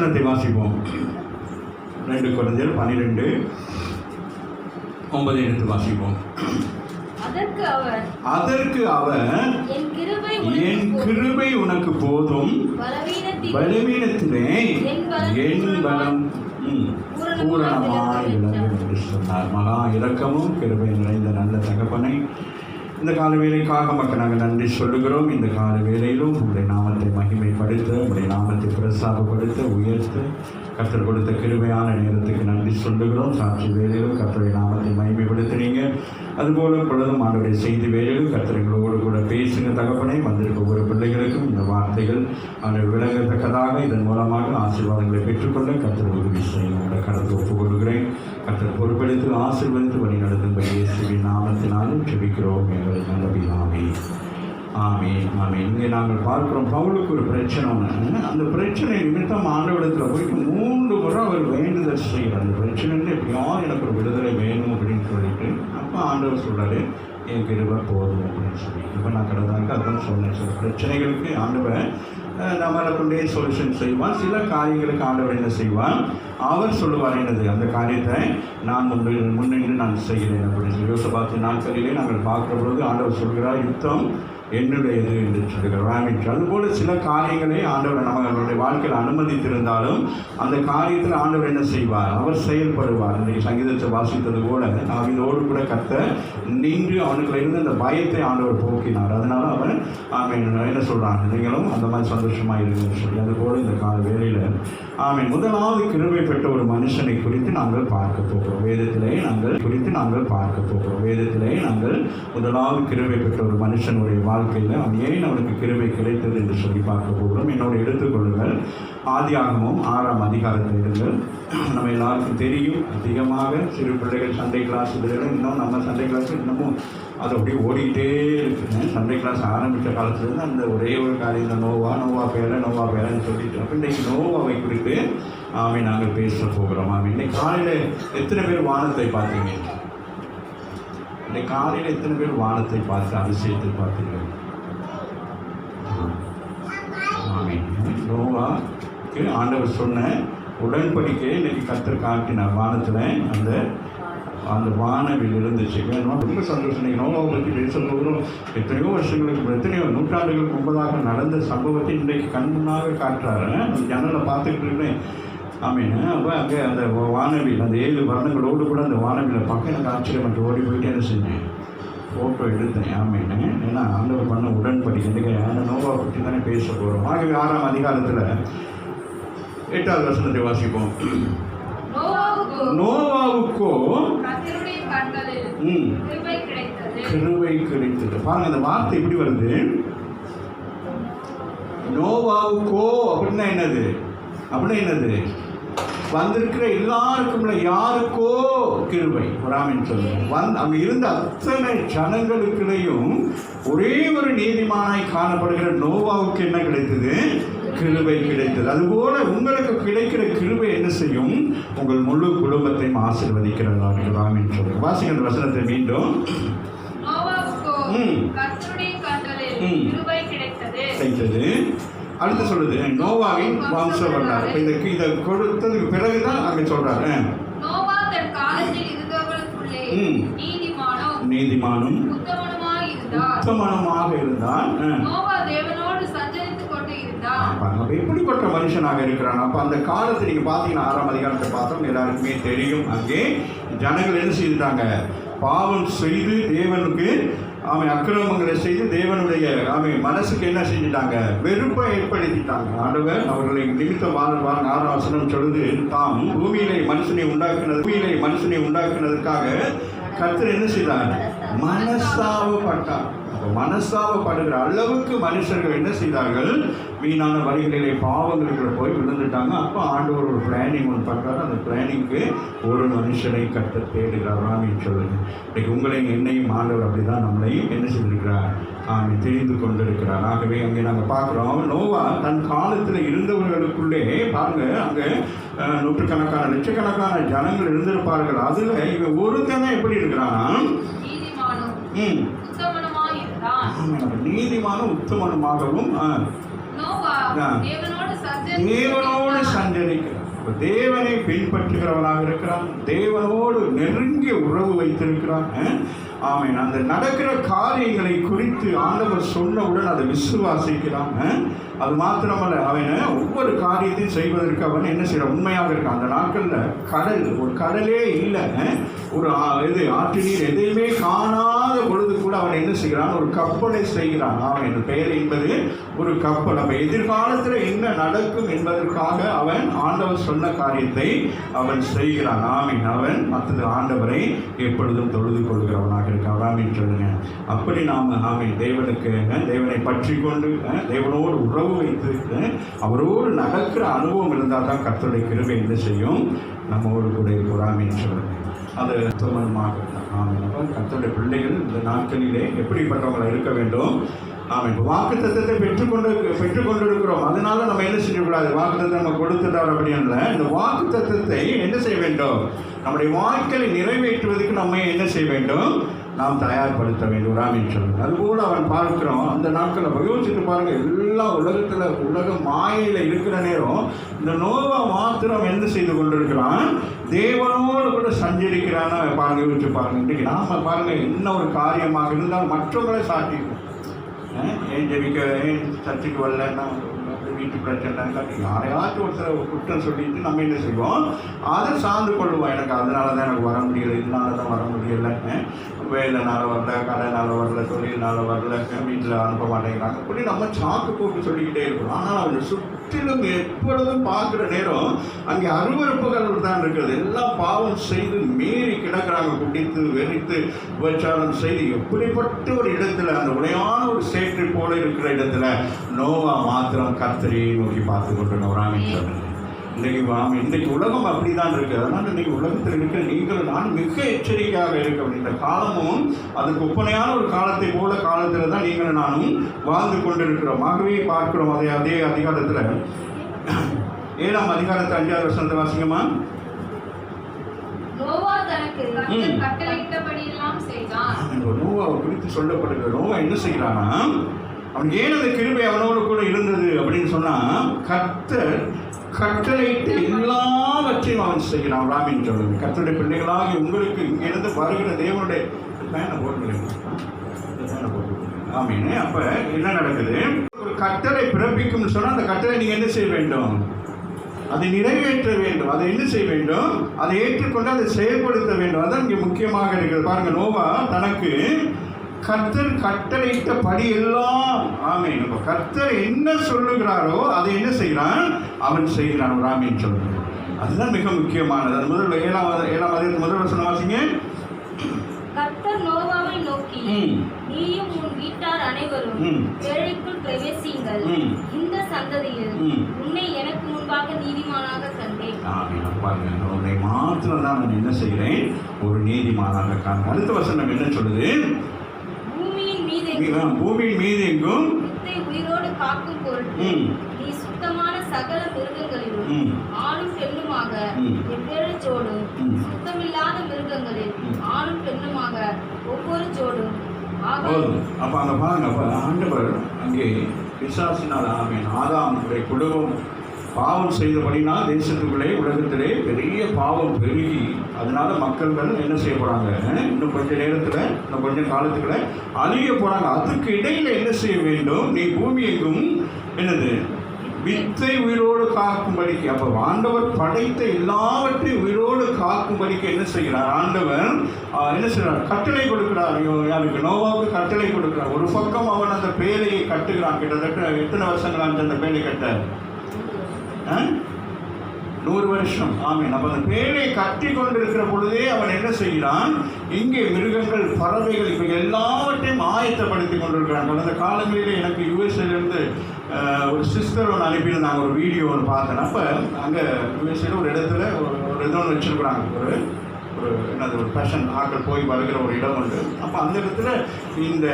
வசனத்தை வாசிப்போம். 2 கொரிந்தியர் 12:9 எடுத்து வாசிப்போம். அதற்கு அவர் என் கிருபை உனக்கு போதும், பலவீனத்திலே என் பலம் பூரணமாய் விளங்கும் என்று சொன்னார். மகா இரக்கமும் கிருபை நிறைந்த நல்ல தகப்பனை, இந்த கால வேலைக்காக மக்கள் நாங்கள் நன்றி சொல்லுகிறோம். இந்த கால வேலையிலும் உங்களுடைய நாமத்தை மகிமைப்படுத்த, உங்களுடைய நாமத்தை பிரசாதப்படுத்த, உயர்த்த கர்த்தர் கொடுத்த கிருபையான நேரத்துக்கு நன்றி சொல்லுகிறோம். சாட்சி வேலையிலும் கர்த்தருடைய நாமத்தை மகிமைப்படுத்துறீங்க. அதுபோல பொழுதும் ஆண்டவருடைய செய்தி வேலையிலும் கர்த்தர்களோடு கூட பேசுங்க தகப்பனை. வந்திருக்க ஒவ்வொரு பிள்ளைகளுக்கும் இந்த வார்த்தைகள் அவர்கள் விளங்கத்தக்கதாக இதன் மூலமாக ஆசீர்வாதங்களை பெற்றுக்கொள்ள கர்த்தர் உதவி செய்ய கடந்து ஒப்புக் கொள்கிறேன். கர்த்தர் பொறுப்பெடுத்து ஆசீர்வதித்து வழி நடத்தும்படி இயேசுவின் நாமத்தினாலும் ஜெபிக்கிறோம் எங்கள் நல்ல பிதாவே. ஆமீன் ஆமீன். இங்கே நாங்கள் பார்க்கிறோம், பவுலுக்கு ஒரு பிரச்சனை ஒன்று. அந்த பிரச்சனை நிமித்தம் ஆண்டவரிடத்தில் போய் 3 முறை அவர் வேண்டுதல் செய்கிறார். அந்த பிரச்சனைன்னு எப்படியாவது எனக்கு ஒரு விடுதலை வேணும் அப்படின்னு சொல்லிட்டு, அப்போ ஆண்டவர் சொல்கிறாரு, என் கிருபை போதும் அப்படின்னு சொல்லி. இப்போ நான் கடந்தாக்க அதுதான் சொன்னேன். சில பிரச்சனைகளுக்கு ஆண்டவர் நம்மளை கொண்டே சொல்யூஷன் செய்வான். சில காரியங்களுக்கு ஆண்டவர் என்ன செய்வான், அவர் சொல்லுவார், என்னது அந்த காரியத்தை நான் முன்னின்று நான் செய்கிறேன் அப்படின்னு சொல்லி. யோசபாத்தின் நாட்களிலே நாங்கள் பார்க்குற பொழுது ஆண்டவர் சொல்கிறார், யுத்தம் என்னுடையது என்று சொல்கிறார். அதுபோல சில காரியங்களை ஆண்டவர் நம்மளுடைய வாழ்க்கையில் அனுமதித்திருந்தாலும் அந்த காரியத்தில் ஆண்டவர் என்ன செய்வார், அவர் செயல்படுவார். இன்றைக்கு சங்கீதத்தை வாசித்தது போல இதோடு கூட கர்த்தர் நின்று அவனுக்குள்ள இருந்து அந்த பயத்தை ஆண்டவர் போக்கினார். அதனால அவன் என்ன சொல்றாங்க, நீங்களும் அந்த மாதிரி சந்தோஷமாக இருக்குன்னு சொல்லி. அதுபோல இந்த கால வேளையில் முதலாவது கிருபை பெற்ற ஒரு மனுஷனை குறித்து நாங்கள் பார்க்க போகிறோம். வேதத்திலே நாங்கள் முதலாவது கிருபை பெற்ற ஒரு மனுஷனுடைய வாழ்க்கையில் அவன் ஏன் அவனுக்கு கிருபை கிடைத்தது என்று சொல்லி பார்க்க போகிறோம். என்னோட எடுத்துக்கொள்ளுங்கள், ஆதியாகமம் 6ஆம் அதிகாரத்தை எடுங்கள். நம்ம எல்லாருக்கும் தெரியும், அதிகமாக சிறு பிள்ளைகள் சண்டே கிளாஸ் இதுகளும் இன்னும் நம்ம சண்டே கிளாஸ் இன்னமும் அது அப்படியே ஓடிக்கிட்டே இருக்குங்க. சண்டே கிளாஸ் ஆரம்பித்த காலத்துலேருந்து அந்த ஒரே ஒரு காரியம் தான், நோவா பேரன்னு சொல்லிட்டு. அப்போ இன்றைக்கு நோவாவை குறித்து நாங்கள் பேச போகிறோம். இன்னைக்கு காலையில் எத்தனை பேர் வானத்தை பார்த்தீங்க? இன்னைக்கு காலையில் எத்தனை பேர் வானத்தை பார்த்து அதிசயத்தை பார்த்தீர்கள்? நோவாக்கு ஆண்டவர் சொன்ன உடன்படிக்கையை இன்னைக்கு கர்த்தர் காட்டினார். வானத்தில் அந்த வானவில் இருந்துச்சு. ரொம்ப சந்தோஷம். இன்னைக்கு நோவாவை பற்றி பேச போகிறோம். எத்தனையோ வருஷங்களுக்கு, எத்தனையோ நூற்றாண்டுகளுக்கு முன்பதாக நடந்த சம்பவத்தை இன்றைக்கு கண் முன்னாக காட்டுறாரு. அந்த ஜன்னலை பார்த்துக்கிட்டு இருக்கேன். அப்போ அங்கே அந்த வானவில், அந்த 7 வர்ணங்களோடு கூட அந்த வானவிலை பார்க்க எனக்கு ஆச்சரியப்பட்டு ஓடி போயிட்டு என்ன செஞ்சேன், ஃபோட்டோ எடுத்தேன். ஏன்னா ஆண்டவர் பண்ண உடன்படிக்கை. இன்றைக்கி அந்த நோவாவை பற்றி தானே பேச போகிறோம். ஆகவே 6ஆம் அதிகாரத்தில் 8வது வசனத்தை வாசிப்போம். நோவாவுக்கோ கிருபை கிடைத்தது. பாருங்க, அந்த வார்த்தை எப்படி வருது, நோவாவுக்கோ அப்படின்னா என்னது வந்திருக்கிற எல்லாருக்கும் யாருக்கோ கிருபை வராமின்னு சொல்லுங்க. அங்கே இருந்த அத்தனை ஜனங்களுக்குள்ளேயும் ஒரே ஒரு நீதிமானாய் காணப்படுகிற நோவாவுக்கு என்ன கிடைத்தது, கிருபை கிடைத்தது. அதுபோல உங்களுக்கு கிடைக்கிற கிருபை என்ன செய்யும், உங்கள் முழு குடும்பத்தையும் ஆசீர்வதிக்கிறதா வராமின்னு சொல்லுங்க. வாசிங்க அந்த வசனத்தை மீண்டும். கிடைத்தது. அடுத்து சொல்லுது, நோவாவின் வம்சம் வந்தார். இதை கொடுத்ததுக்கு பிறகுதான் அங்கே சொல்றாரு, நீதிமானும் உத்தமனுமாக இருந்தான். எப்படிப்பட்ட மனுஷனாக இருக்கிறான். அப்ப அந்த காலத்தை நீங்க பாத்தீங்கன்னா 6ஆம் அதிகாரத்தை பார்த்தோம், எல்லாருக்குமே தெரியும். அங்கே ஜனங்கள் என்ன செய்துட்டாங்க, பாவம் செய்து தேவனுக்கு அக்கிரமங்களை செய்து தேவனுடைய மனசுக்கு என்ன செஞ்சுட்டாங்க, வெறுப்பை ஏற்படுத்திட்டாங்க. ஆண்டவர் அவர்களை நிமித்தம் 4ஆம் வசனம் சொல்லுது, தாம் பூமியிலே மனுஷனை உண்டாக்குனதுக்காக கர்த்தர் என்ன செய்தார், மனஸ்தாபப்பட்டார். மனஸ்தாபப்படுகிற அளவுக்கு மனுஷர்கள் என்ன செய்தார்கள், வீணான வழிகளிலே பாவங்களுக்குள்ள போய் விழுந்துட்டாங்க. அப்போ ஆண்டவர் ஒரு பிளானிங் ஒன்று பண்ணுறாரு. அந்த பிளானிங்க்கு ஒரு மனுஷனை கட்ட தேடுகிறாரான்னு சொல்லுங்க. இன்னைக்கு உங்களையும் என்னையும் ஆண்டவர் அப்படி தான் நம்மளையும் என்ன செய்திருக்கிறார், தெரிந்து கொண்டிருக்கிறார். ஆகவே அங்கே நாங்கள் பார்க்குறோம், நோவா தன் காலத்தில் இருந்தவர்களுக்குள்ளே பாருங்க, அங்கே நூற்றுக்கணக்கான லட்சக்கணக்கான ஜனங்கள் இருந்திருப்பார்கள். அதில் இவன் ஒருத்தன் எப்படி இருக்கிறான்னா, நீதிமானும் உத்தமனுமாகவும் தேவனோடு சஞ்சரிக்கிறான். தேவனை பின்பற்றுகிறவனாக இருக்கிறான். தேவனோடு நெருங்கிய உறவு வைத்திருக்கிறான். ஆமீன். அந்த நடக்கிற காரியங்களை குறித்து ஆண்டவர் சொன்னவுடன் அதை விசுவாசிக்கிறான். அது மாத்திரமல்ல, அவன் ஒவ்வொரு காரியத்தையும் செய்வதற்கு அவன் என்ன செய்யறான், உண்மையாக இருக்கான். அந்த நாட்களில் ஒரு கடலே இல்லை, ஒரு ஆற்று நீர் எதையுமே காணாத பொழுது கூட அவன் என்ன செய்கிறான், ஒரு கப்பலை செய்கிறான். அவன் பெயர் என்பது ஒரு கப்பல். அப்ப எதிர்காலத்தில் என்ன நடக்கும் என்பதற்காக அவன் ஆண்டவர் சொன்ன காரியத்தை அவன் செய்கிறான். ஆமீன். அவன் மற்றது ஆண்டவரை எப்பொழுதும் தொழுது கொள்கிறவனாக இருக்கான். ஆமீன் சொல்லுங்க. அப்படி நாம் ஆமீன் தேவனுக்கு தேவனை பற்றி கொண்டு தேவனோடு உறவு வைத்து அவரோடு நடக்கிற அனுபவம் இருந்தால் தான் கர்த்தருடைய கிருபை என்ன செய்யும், நம்மோடு கூட இருக்கிற. ஆமீன் சொல்லுங்க. அது தோமனமாக ஆமீன். கர்த்தருடைய பிள்ளைகள் இந்த நாட்களிலே எப்படிப்பட்டவங்களை இருக்க வேண்டும். நாம் இப்போ வாக்குத்தத்தத்தை பெற்றுக்கொண்டிருக்கிறோம். அதனால நம்ம என்ன செய்யக்கூடாது, வாக்குத்தத்தை நம்ம கொடுத்துட்டார் அப்படின்னு இந்த வாக்குத்தத்தத்தை என்ன செய்ய வேண்டும், நம்முடைய வாழ்க்கையை நிறைவேற்றுவதற்கு நம்ம என்ன செய்ய வேண்டும், நாம் தயார்படுத்த வேண்டும். ஆமீன் சொல்லுங்க. அதுபோல் அவன் பார்க்கிறோம் அந்த நாட்களில் யோசிச்சுட்டு பாருங்க, எல்லா உலகம் மாயையில் இருக்கிற நேரம் இந்த நோவா மாத்திரம் என்ன செய்து கொண்டிருக்கிறான், தேவனோடு கூட சஞ்சரிக்கிறான்னு பாருங்க. யோசிச்சு பாருங்க. இன்றைக்கு நாம பாருங்க, என்ன ஒரு காரியமாக இருந்தால் மற்றவங்களை சாட்டிக்கும். ஏன் ஜெபிக்க, ஏன் சர்ச்சுக்கு வரலன்னா வீட்டு பிரச்சனை, யாரையாச்சும் ஒருத்தர் குற்றம் சொல்லிட்டு நம்ம என்ன செய்வோம், அதை சார்ந்து கொள்வோம். எனக்கு அதனால தான் எனக்கு வர முடியலை, இதனால தான் வர முடியலை, வேலைனால வரல, கடைனால வரல, தொழில்னால வரல, வீட்டில் அனுப்ப மாட்டேங்கிறாங்க, அப்படி நம்ம சாக்கு போட்டு சொல்லிக்கிட்டே இருக்கோம். ஆனால் அவங்க சுற்றிலும் எப்பொழுதும் பார்க்குற நேரம் அங்கே அருவறுப்புகள் தான் இருக்கிறது. எல்லாம் பாவம் செய்து மீறி கிடக்கிறாங்க, குடித்து வெறித்து விபச்சாரம் செய்து எப்படிப்பட்ட ஒரு இடத்துல, அந்த உடையான ஒரு சேற்றை போல இருக்கிற இடத்துல நோவா மாத்திரம் கர்த்தரையை நோக்கி பார்த்து கொண்டு சொல்லுங்க. இன்றைக்கு உலகம் அப்படிதான் இருக்கு. அதனால இன்னைக்கு உலகத்தில் இருக்கிற நீங்களும் நான் மிக எச்சரிக்கையாக இருக்க வேண்டும். இந்த காலமும் அதுக்கு ஒப்பனையான ஒரு காலத்தை போல காலத்தில் தான் நீங்களும் நானும் வாழ்ந்து கொண்டிருக்கிறோம். ஆகவே பார்க்கிறோம். அதே அதிகாரத்தில் 7ஆம் அதிகாரத்தை 5வது வசனத்தை வாசிங்கம்மா. நோவாவை குறித்து சொல்லப்படுகிற நோவா என்ன செய்யறானா, அவன் ஏன் அந்த கிருபை அவனோடு கூட இருந்தது அப்படின்னு சொன்னா, கர்த்தர் கட்டளையிட்டு எல்லாவற்றையும் அவன் செய்கிறான். ராமின் சொல்லுங்க. கர்த்தருடைய பிள்ளைகளாகி உங்களுக்கு இங்கிருந்து வருகிற தேவனுடைய பேனை போட்டுக்கிறேன். ஆமீன். அப்ப என்ன நடக்குது, ஒரு கட்டளை பிறப்பிக்கும்னு சொன்னா அந்த கட்டளை நீங்க என்ன செய்ய வேண்டும், அதை நிறைவேற்ற வேண்டும். அதை என்ன செய்ய வேண்டும், அதை ஏற்றுக்கொண்டு அதை செயல்படுத்த வேண்டும். அதான் இங்கே முக்கியமாக இருக்கிறது. பாருங்க, நோவா தனக்கு கர்த்தர் கட்டளையிட்ட படி எல்லாம், ஆமீன், கர்த்தர் என்ன சொல்லுகிறாரோ அதை என்ன செய்கிறான், அவன் செய்கிறான். ஆமீன் சொல்லுங்க. அதுதான் மிக முக்கியமானது. அது முதல்ல 7ஆம் அதிகாரத்து முதல் வசனம் வாசிங்க. கர்த்தர் நோவாவை நோக்கி, நீயும் உன் வீட்டார் அனைவரும் ஏழைக்குள் பிரவேசியுங்கள், இந்த சந்ததியில் உன்னை எனக்கு முன்பாக நீதிமானாக கண்டேன். உன்னை மாத்திரம் தான் நான் என்ன செய்கிறேன், ஒரு நீதிமானாக காண்க. அடுத்த வசனம் என்ன சொல்லுது, பூமியின் மீது எங்கும் உயிரோடு காக்கும் பொருட்டு நீ சுத்தமான சகல மிருகங்களிலும் ஆணும் பெண்ணுமாக வெவ்வேறு ஜோடும், சுத்தமில்லாத மிருகங்களில் ஆணும் பெண்ணுமாக ஒவ்வொரு ஜோடும். அப்ப அங்க பாருங்க, ஆண்டவர் அங்கே பிசாசினால் ஆதாமுடைய குடும்பம் பாவம் செய்தபடினால் தேசத்துக்குள்ளே உலகத்திலே பெரிய பாவம் பெருகி, அதனால மக்கள்கள் என்ன செய்ய போறாங்க, இன்னும் கொஞ்ச நேரத்தில் இன்னும் கொஞ்சம் காலத்துக்குள்ள அழிய போறாங்க. அதுக்கு இடையில என்ன செய்ய வேண்டும், நீ பூமி எங்கும் என்னது வித்தை உயிரோடு காக்கும்படிக்கு. அப்ப ஆண்டவர் படைத்த எல்லாவற்றையும் உயிரோடு காக்கும்படிக்கு என்ன செய்கிறார், ஆண்டவர் என்ன செய்கிறார், கட்டளை கொடுக்கிறார். யாருக்கு, நோவாவுக்கு கட்டளை கொடுக்கிறார். ஒரு பக்கம் அவன் அந்த பேழையை கட்டுகிறான். கிட்டத்தட்ட எத்தனை வருஷங்கள் அந்த பேழை கட்ட, 100 வருஷம். ஆமீன். அப்ப அந்த பேரை கட்டி கொண்டிருக்கிற பொழுதே அவன் என்ன செய்கிறான், இங்கே மிருகங்கள், பறவைகள், இவை எல்லாவற்றையும் ஆயத்தப்படுத்தி கொண்டிருக்கிறான். கடந்த காலங்களிலே எனக்கு யூஎஸ்ஏலேருந்து ஒரு சிஸ்டர் ஒன்று அனுப்பியிருந்தாங்க, ஒரு வீடியோ ஒன்று பார்த்தேன். அப்போ அங்கே யூஎஸ்ஏல ஒரு இடத்துல ஒரு இது ஒன்று வச்சுருக்குறாங்க, ஒரு என்னது ஒரு ஃபேஷன் ஆட்கள் போய் வருகிற ஒரு இடம் உண்டு. அப்போ அந்த இடத்துல இந்த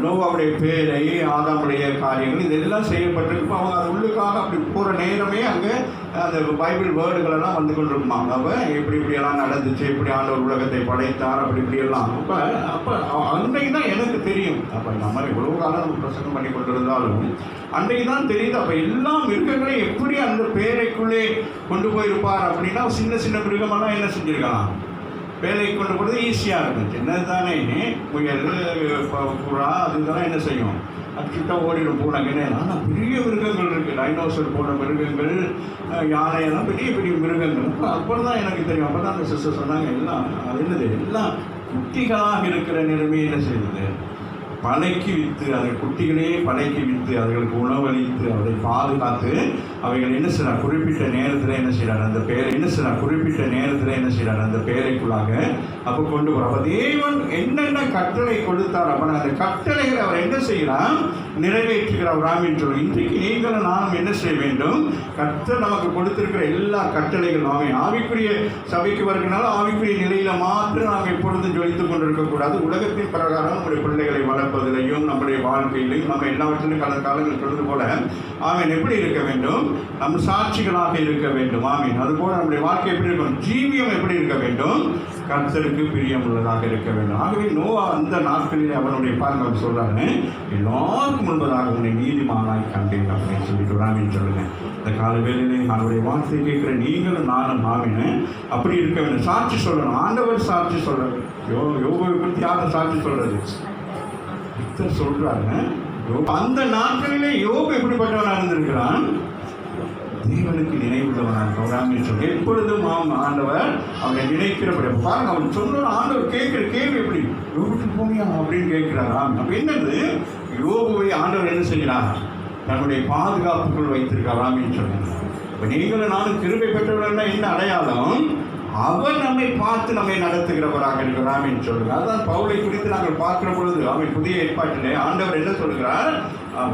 நோவாவுடைய பேரை, ஆதாமுடைய காரியங்கள் இதெல்லாம் செய்யப்பட்டிருக்கு. அவங்க அது உள்ளுக்காக அப்படி போகிற நேரமே அங்கே அந்த பைபிள் வேர்டுகளெல்லாம் வந்து கொண்டிருக்குமா. அப்போ இப்படியெல்லாம் நடந்துச்சு, இப்படி ஆண்டவர் உலகத்தை படைத்தார், இப்படியெல்லாம். அப்போ அன்றைக்கு தான் எனக்கு தெரியும். அப்போ நம்ம இவ்வளோ காலம் நம்ம பிரசங்கம் பண்ணி கொண்டிருந்தாலும் அன்றைக்கு தான் தெரியுது. அப்போ எல்லா மிருகங்களையும் எப்படி அந்த பேரைக்குள்ளே கொண்டு போயிருப்பார் அப்படின்னா, சின்ன சின்ன மிருகமெல்லாம் என்ன செஞ்சுருக்கலாம், வேலைக்கு கொண்டு போகிறது ஈஸியாக இருக்கும். சின்னது தானே, முயல், புறா, அதுக்கெல்லாம் என்ன செய்யும், கிட்ட ஓடிடும் பூனைங்கன்னு. ஆனால் பெரிய மிருகங்கள் இருக்குது, டைனோசர் போன்ற மிருகங்கள், யானையெல்லாம் பெரிய பெரிய மிருகங்கள். அப்புறம் தான் எனக்கு தெரியும். அப்போ தான் அந்த சிஸ்டர் சொன்னாங்க, எல்லாம் அது என்னது, எல்லாம் குட்டிகளாக இருக்கிற நிலைமையை என்ன செய்யுது, பழைக்கி விற்று, அதை குட்டிகளே பழைக்கி விற்று அதுகளுக்கு உணவளித்து அதை பாதுகாத்து அவைகள் என்ன செய்யறார், குறிப்பிட்ட நேரத்தில் என்ன செய்யறார், அந்த பேரை என்ன செய்யறார், குறிப்பிட்ட நேரத்தில் என்ன செய்யறார், அந்த பேரைக்குள்ளாக அப்போ கொண்டு போகிறார். அப்போ தேவன் என்னென்ன கட்டளை கொடுத்தார், அப்போ அந்த கட்டளைகளை அவர் என்ன செய்கிறார், நிறைவேற்றுகிறார். ராமின்னு சொல்லுவோம். இன்றைக்கு நீங்களும் நானும் என்ன செய்ய வேண்டும், கர்த்தர் நமக்கு கொடுத்திருக்கிற எல்லா கட்டளைகள் நாமே ஆவிக்குரிய சபைக்கு வருகிறனால ஆவிக்குரிய நிலையில மாத்திரம் நாம் எப்பொழுதும் ஜொலித்துக் கொண்டிருக்கக்கூடாது. உலகத்தின் பிரகாரம் நம்முடைய பிள்ளைகளை வளர்ப்பதிலையும் நம்முடைய வாழ்க்கையிலையும் நம்ம எல்லாவற்றிலும் கடந்த காலங்கள் சொல்வது போல ஆமீன் எப்படி இருக்க வேண்டும், நம்ம சாட்சிகளாக இருக்க வேண்டும். ஆமீன். அதுபோல நம்முடைய வாழ்க்கை எப்படி இருக்கணும், ஜீவியம் எப்படி இருக்க வேண்டும், கர்த்தருக்கு பிரியம் உள்ளதாக இருக்க வேண்டும். ஆகவே நோவா அந்த நாட்களில் அவனுடைய பாருங்கள் சொல்றாங்க, எல்லாருக்கும் முன்பதாக உன்னை நீதிமானாய் கண்டேன் அப்படின்னு சொல்லிட்டு ராமின்னு சொல்லுங்க. இந்த கால வேளையிலே அவருடைய வார்த்தை கேட்கிற நீங்களும் நானும் ஆமீன் அப்படி இருக்க வேண்டும். சாட்சி சொல்லணும், ஆண்டவர் சாட்சி சொல்றாரு. யோகவை பற்றி யாரும் சாட்சி சொல்றது, சொல்றாங்க. அந்த நாட்களிலே யோபு எப்படிப்பட்டவனாக இருந்திருக்கிறான், தேவனுக்கு நினைவுள்ளவனாக சொல்லி எப்பொழுதும் ஆண்டவர் அவனை நினைக்கிறபடி. பாருங்க, அவன் சொன்ன ஆண்டவர் கேட்கிற கேள்வி எப்படி, யோபுக்கு போனியா அப்படின்னு கேட்கிறாரா. அப்ப என்னது, யோபுவை ஆண்டவர் என்ன செய்கிறார், தன்னுடைய பாதுகாப்புக்குள் வைத்திருக்காராமின்னு சொன்னாங்க. இப்போ நீங்களும் நானும் கிருபை பெற்றவர்கள் என்ன அடையாளம், அவர் நம்மை பார்த்து நம்மை நடத்துகிறவராக இருக்கிறாமின்னு சொல்லுங்க. அதுதான் பவுலை குறித்து நாங்கள் பார்க்கிற பொழுது அவன் புதிய ஏற்பாட்டிலே ஆண்டவர் என்ன சொல்கிறார்,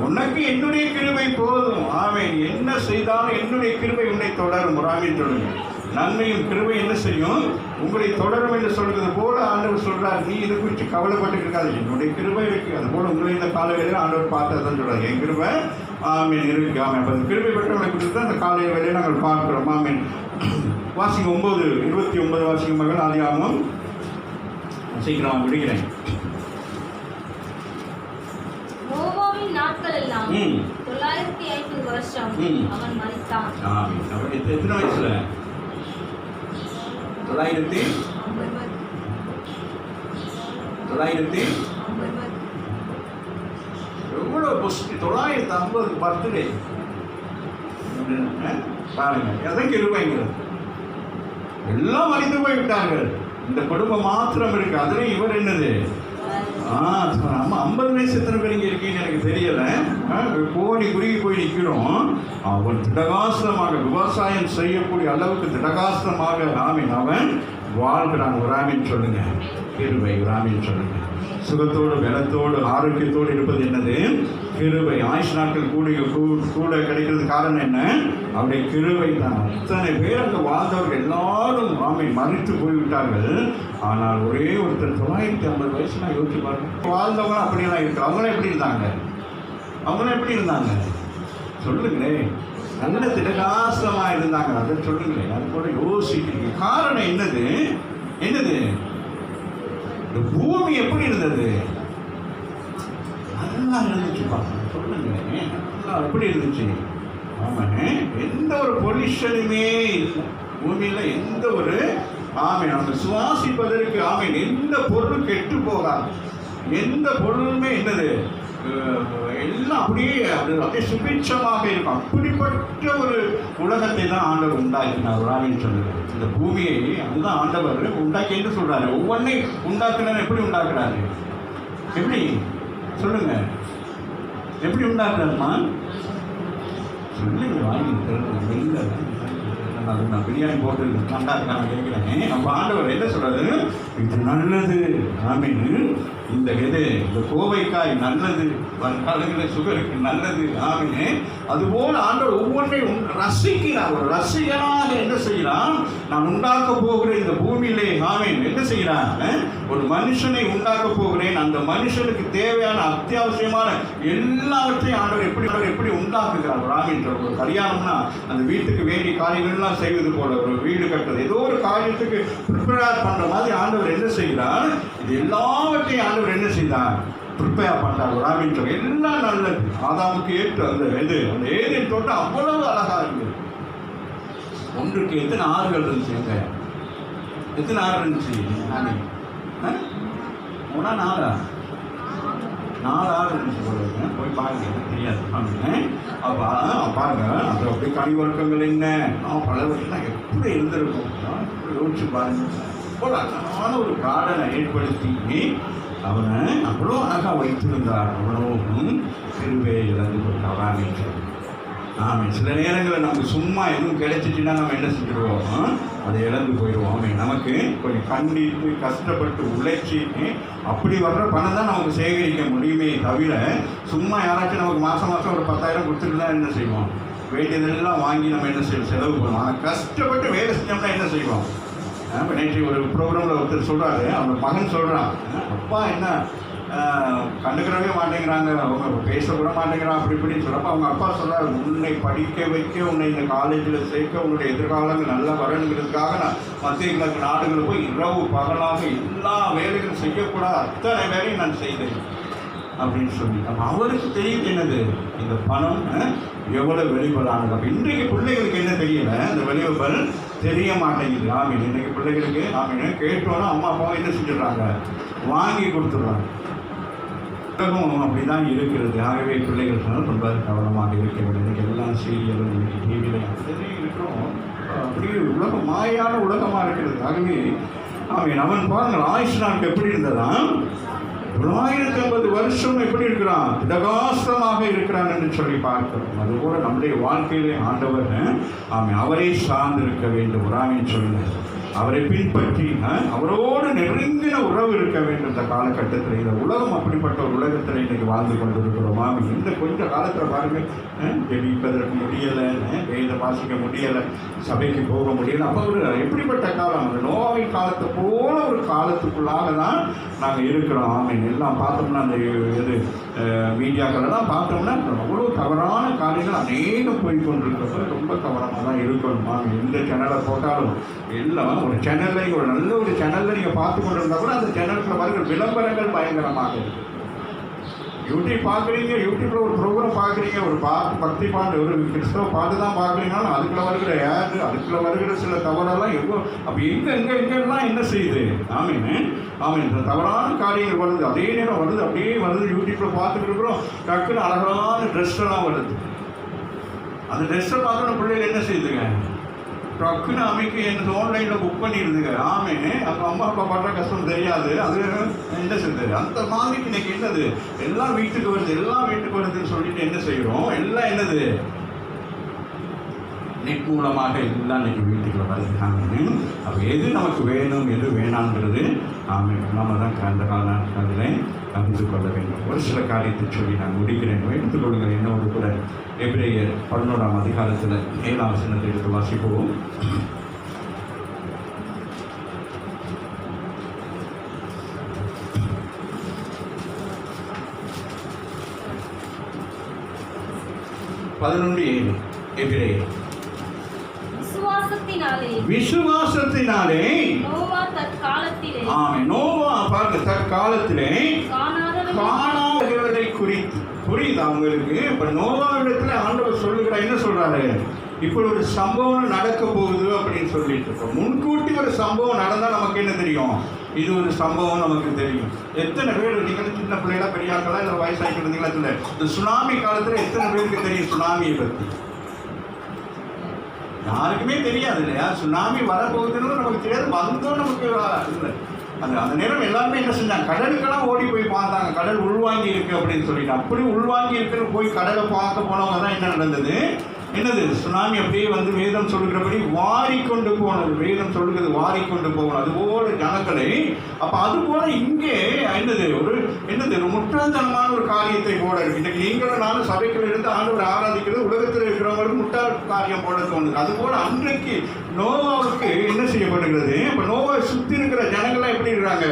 உனக்கு என்னுடைய கிருபை போதும். ஆமென். என்ன செய்தாலும் என்னுடைய கிருபை உன்னை தொடரும். ராமின்னு சொல்லுங்க. நன்மையும் கிருபை என்ன செய்யும், உங்களை தொடரும் என்று சொல்கிறது போல ஆண்டவர் சொல்றார். நீ இதை குறித்து கவலைப்பட்டு இருக்காது, என்னுடைய கிருபை இருக்கு. அது போல உங்களை இந்த காலையில ஆண்டவர் பார்த்ததான் சொல்றாரு, என் கிருபை ஆமீன் இருக்கு. ஆமீன். அப்போ கிருபை பெற்றவனை குறித்து தான் இந்த காலை வேலையை நாங்கள் பார்க்கிறோம். ஆமீன். வாசிங்க 9:29 வாசிங்க மகள் ஆதியாகமம். சீக்கிரம் விடுகிறேன். நோவாவின் நாட்கள் எல்லாம் 950 வருஷம் அவன் மரித்தான். ஆமீன். அப்ப எத்தனை வயசுல, 950 எவ்வளோ 950 பர்த்டே பாருங்க. எதை கிருபைங்கிறது, எல்லாம் மறித்து போய்விட்டார்கள், இந்த குடும்பம் மாத்திரம் இருக்கு. அதுலேயும் இவர் என்னது, நம்ம 50 வயசு எத்தனை பேர் இங்கே இருக்கீங்கன்னு எனக்கு தெரியல. கோடி குறுகி போய் நிற்கிறோம். அவன் திடகாசமாக விவசாயம் செய்யக்கூடிய அளவுக்கு திடகாசமாக ஆமீன் அவன் வாழ்கிறான். ஒரு ஆமீன் சொல்லுங்க. கிருபை. ராமின்னு சொல்லுங்க. சுகத்தோடு பலத்தோடு ஆரோக்கியத்தோடு இருப்பது என்னது, கிருபை. ஆயுஷ் நாட்கள் கூட கிடைக்கிறது காரணம் என்ன, அவருடைய கிருபை தான். அத்தனை பேர் அங்கே வாழ்ந்தவர்கள் எல்லாரும் ஆமீன் மறித்து போய்விட்டார்கள். ஆனால் ஒரே ஒருத்தர் 950 வயசுனா யோசிச்சு பாருங்க, வாழ்ந்தவங்க அப்படியெல்லாம் இருக்கு. அவங்களாம் எப்படி இருந்தாங்க, சொல்லுங்களேன். நல்ல திடகாசமாக இருந்தாங்க, அதை சொல்லுங்களேன். அது போல யோசிக்கிறீங்க. காரணம் என்னது, இந்த பூமி எப்படி இருந்தது, நல்லா இருந்துச்சுப்பா. சொல்லுங்களேன், நல்லா எப்படி இருந்துச்சு. ஆமாண்ணே, எந்த ஒரு பொல்யூஷனுமே இல்லை பூமியில், எந்த ஒரு ஆமீன் நம்ம சுவாசிப்பதற்கு ஆமீன் எந்த பொருளும் கெட்டு போகாது, எந்த பொருளுமே என்னது எல்லாம் அப்படியே சுபிட்சமாக இருக்கும். அப்படிப்பட்ட ஒரு உலகத்தை தான் ஆண்டவர் உண்டாக்கினார். ராமின்னு சொல்லுங்க. இந்த பூமியை அதுதான் ஆண்டவர் உண்டாக்கி என்று சொல்றாரு. ஒவ்வொன்றையும் உண்டாக்குனார். எப்படி உண்டாக்குறாரு, எப்படி சொல்லுங்க, எப்படி உண்டாக்குறாருமா சொல்லுங்க. வாங்கி நான் பிரியாணி போட்டு நல்லா இருக்கான்னு கேட்கிறேன். நம்ம ஆண்டவர் என்ன சொல்றாரு, இது நல்லது. ஆமீன். இந்த கோவைக்காய் நல்லது, வருங்காலங்களில் சுகருக்கு நல்லது. ஆமீன். அதுபோல் ஆண்டவர் ஒவ்வொன்றையும் ரசிக்கிறார். ஒரு ரசிகனாக என்ன செய்கிறான்? நான் உண்டாக்க போகிறேன் இந்த பூமியிலே. ஆமீன். என்ன செய்கிறான்? ஒரு மனுஷனை உண்டாக்க போகிறேன். அந்த மனுஷனுக்கு தேவையான அத்தியாவசியமான எல்லாவற்றையும் ஆண்டவர் எப்படி உண்டாக்குகிறார். ஆமீன். ஒரு கல்யாணம்னா அந்த வீட்டுக்கு வேண்டிய காரியங்கள்லாம் செய்வது போல, ஒரு வீடு கட்டுறது, ஏதோ ஒரு காரியத்துக்கு ப்ரிப்பேர் பண்ற மாதிரி ஆண்டவர் என்ன செய்கிறார்? இது எல்லாவற்றையும் ஆண்டவர் என்ன செய்தார்? ப்ரிப்பேர் பண்றார். ஒரு ஆமீன். எல்லாம் நல்லது. ஆதாமுக்கு ஏற்ற அந்த ஏதேன் தோட்டம் அவ்வளவு அழகா இருக்கு. ஒன்றுக்கு எத்தனை ஆறுகள் இருந்துச்சு? எத்தனை ஆறு இருந்துச்சு? மூணா நாலா? 4 ஆறு இருந்துச்சு போல. போய் பாருங்க, தெரியாது. அப்போ பாருங்க, அது அப்படி கனிவர்க்கங்கள் என்ன பல வருஷம் எப்படி இருந்திருக்கும் யோசிச்சு பாருங்க. போல அழகான ஒரு கார்டனை ஏற்படுத்தி அவனை அவ்வளோ அழகாக வைத்திருந்தார். அவ்வளோவும் கிருபையை இழந்து கொண்டார். ஆமாம். சில நேரங்களில் நமக்கு சும்மா எதுவும் கிடைச்சிச்சுன்னா நம்ம என்ன செஞ்சுருவோம்? அதை இழந்து போயிடுவோம். நமக்கு கொஞ்சம் கண்டித்து கஷ்டப்பட்டு உழைச்சி அப்படி வர்ற பணம் தான் நமக்கு சேகரிக்க முடியுமே தவிர, சும்மா யாராச்சும் நமக்கு மாதம் ஒரு 10,000 கொடுத்துட்டு தான் என்ன செய்வோம்? வேண்டியதெல்லாம் வாங்கி நம்ம என்ன செய்வோம்? செலவு பண்ணுவோம். ஆனால் கஷ்டப்பட்டு வேலை செஞ்சோம்னா என்ன செய்வோம்? இப்போ நேற்று ஒரு ப்ரோக்ராமில் ஒருத்தர் சொல்கிறாரு, அவங்க மகன் சொல்கிறான், அப்பா என்ன கண்டுக்கிறவே மாட்டேங்கிறாங்க, அவங்க பேச கூட மாட்டேங்கிறான் அப்படி இப்படின்னு சொல்கிறப்ப அவங்க அப்பா சொல்கிறார், உன்னை படிக்க வைக்க, உன்னை இந்த காலேஜில் சேர்க்க, உன்னுடைய எதிர்காலங்கள் நல்லா வரணுங்கிறதுக்காக நான் மத்திய கிழக்கு நாடுகளில் போய் இரவு பகலாக எல்லா வேலைகளும் செய்யக்கூடாது, அத்தனை வேலையும் நான் செய்தேன் அப்படின்னு சொல்லி. அவருக்கு தெரியுது என்னது இந்த பணம் எவ்வளோ வெளிப்படானது. அப்போ இன்றைக்கு பிள்ளைகளுக்கு என்ன தெரியல, அந்த வெளிவல் தெரிய மாட்டேங்குது. ஆமீன். இன்றைக்கு பிள்ளைகளுக்கு ஆமீன் கேட்டோன்னா அம்மா அப்பாவும் என்ன செஞ்சிடறாங்க? வாங்கி கொடுத்துட்றாங்க. உலகம் அப்படி தான் இருக்கிறது. ஆகவே பிள்ளைகள் சொன்னால் ரொம்ப கவனமாக இருக்க வேண்டும். எல்லா சீரியலும் இன்னைக்கு டிவியில் இருக்கிறோம். அப்படியே உலகம் மாயான உலகமாக இருக்கிறது. ஆகவே ஆமீன். அவன் பாருங்கள், ஆயுஷ் நாளுக்கு எப்படி இருந்ததா? 950 வருஷம் எப்படி இருக்கிறான்? பிரகாசமாக இருக்கிறான் என்று சொல்லி பார்க்கிறோம். அதுபோல நம்முடைய வாழ்க்கையிலே ஆண்டவர் அவரை சார்ந்து இருக்க வேண்டும். ஆமீன் சொல்லுங்க. அவரை பின்பற்றி அவரோடு நெருங்கின உறவு இருக்க வேண்டும். இந்த காலகட்டத்தில் இந்த உலகம் அப்படிப்பட்ட ஒரு உலகத்தில் இன்றைக்கு வாழ்ந்து கொண்டிருக்கிறோம். ஆமீன். இந்த கொஞ்ச காலத்தில் பாருங்க, ஜெபிப்பதற்கு முடியலை, வேத வாசிக்க முடியலை, சபைக்கு போக முடியலை. அப்போ ஒரு எப்படிப்பட்ட காலம்? அந்த நோவின் காலத்தை போல ஒரு காலத்துக்குள்ளாக தான் நாங்கள் இருக்கிறோம். ஆமீன். எல்லாம் பார்த்தோம்னா அந்த மீடியாக்களெல்லாம் பார்த்தோம்னா அவ்வளோ தவறான காரியங்கள் அநேகம் போய் கொண்டிருக்கிறப்ப ரொம்ப கவனமாக தான் இருக்கணும். ஆமீன். எந்த சேனலை போட்டாலும் எல்லாம் ஒரு சேனலில், ஒரு நல்ல ஒரு சேனலில் நீங்கள் பார்த்து கொண்டு இருந்தால் கூட அந்த சேனலுக்குள்ள வருகிற விளம்பரங்கள் பயங்கரமாக இருக்குது. யூடியூப் பார்க்குறீங்க, யூடியூப்பில் ஒரு ப்ரோக்ராம் பார்க்குறீங்க, ஒரு பக்தி பாட்டு, ஒரு கிறிஸ்தவ பாட்டு தான் பார்க்குறீங்கனாலும் அதுக்குள்ள வருகிற ஆடு, அதுக்குள்ள வருகிற சில தவறெல்லாம் எவ்வளோ அப்போ எங்கெல்லாம் என்ன செய்யுது? ஆமீன். ஆமீன். இந்த தவறான காரியங்கள் வருது, அதே நேரம் வருது, அப்படியே வருது. யூடியூப்பில் பார்த்துட்டு இருக்கிறோம், டக்குன்னு அழகான ட்ரெஸ்ஸெல்லாம் வருது. அந்த ட்ரெஸ்ஸை பார்த்தோன்னா பிள்ளைகள் என்ன செய்யுதுங்க? டக்குன்னு அமைக்கு எனக்கு ஆன்லைனில் புக் பண்ணிடுதுங்க. ஆமீன். அப்போ அம்மா அப்பா படுற கஷ்டம் தெரியாது. அது என்ன செய்யுது? அந்த மாதிரி இன்னைக்கு என்னது? எல்லாம் வீட்டுக்கு வருதுன்னு சொல்லிட்டு என்ன செய்கிறோம்? எல்லாம் என்னது? நெட் மூலமாக எல்லாம் இன்னைக்கு வீட்டுக்குள்ள வருது. ஆமீன். அப்போ எது நமக்கு வேணும், எது வேணாங்கிறது ஆமீன் நம்ம தான் அந்த காலத்தில் அறிந்து கொள்ள வேண்டும். ஒரு சில காரியத்தை சொல்லி நான் முடிக்கிறேன். எடுத்துக் கொள்ளுங்கள். என்னோடு கூட எபிரேயர் 11ஆம் அதிகாரத்தில் 7ஆம் வசனத்தை எடுத்து வாசிப்போம். எபிரேயர் விசுவாசத்தினாலே நோவா பாருங்க, தற்காலத்திலே காணாதவர்களை குறித்து. புரியுது அவங்களுக்கு? இப்ப நோவாவிடத்துல ஆண்டவர் சொல்லுகிறார், என்ன சொல்றாரு? இப்படி ஒரு சம்பவம் நடக்க போகுது அப்படின்னு சொல்லிட்டு இருக்கோம். முன்கூட்டி ஒரு சம்பவம் நடந்தா நமக்கு என்ன தெரியும்? இது ஒரு சம்பவம் நமக்கு தெரியும். எத்தனை பேர் நீங்கள் சின்ன பிள்ளைகளா, பெரியாக்களா, இல்லை வயசாகிட்டு இருந்தீங்களா? இந்த சுனாமி காலத்துல எத்தனை பேருக்கு தெரியும் சுனாமியை பற்றி? யாருக்குமே தெரியாது இல்லையா? சுனாமி வரப்போகுதுன்னு நமக்கு தெரியாது. வந்தோம் நமக்கு இல்லை. அந்த நேரம் எல்லாருமே என்ன செஞ்சாங்க? கடலுக்கெல்லாம் ஓடி போய் பார்த்தாங்க, கடல் உள்வாங்கி இருக்கு அப்படின்னு சொல்லிட்டு. அப்படி உள்வாங்கி இருக்குன்னு போய் கடலை பார்க்க போனவங்க தான் என்ன நடந்தது? என்னது சுனாமி அப்படியே வந்து வேதம் சொல்லுகிறபடி வாரிக்கொண்டு போனது. வேதம் சொல்லுகிறது வாரிக்கொண்டு போகணும். அதுபோல ஜனங்களை அப்போ அதுபோல இங்கே ஒரு முட்டாள்தனமான ஒரு காரியத்தை போல இருக்கு. இன்னைக்கு நீங்களும் நானும் சபைக்குள்ள இருந்து ஆண்டவரை ஆராதிக்கிறது உலகத்தில் இருக்கிறவங்களுக்கு முட்டாள் காரியம் போல தோணுது. அதுபோல அன்றைக்கு நோவாவுக்கு என்ன செய்யப்படுகிறது? இப்போ நோவாவை சுற்றி இருக்கிற ஜனங்கள்லாம் எப்படி இருக்கிறாங்க?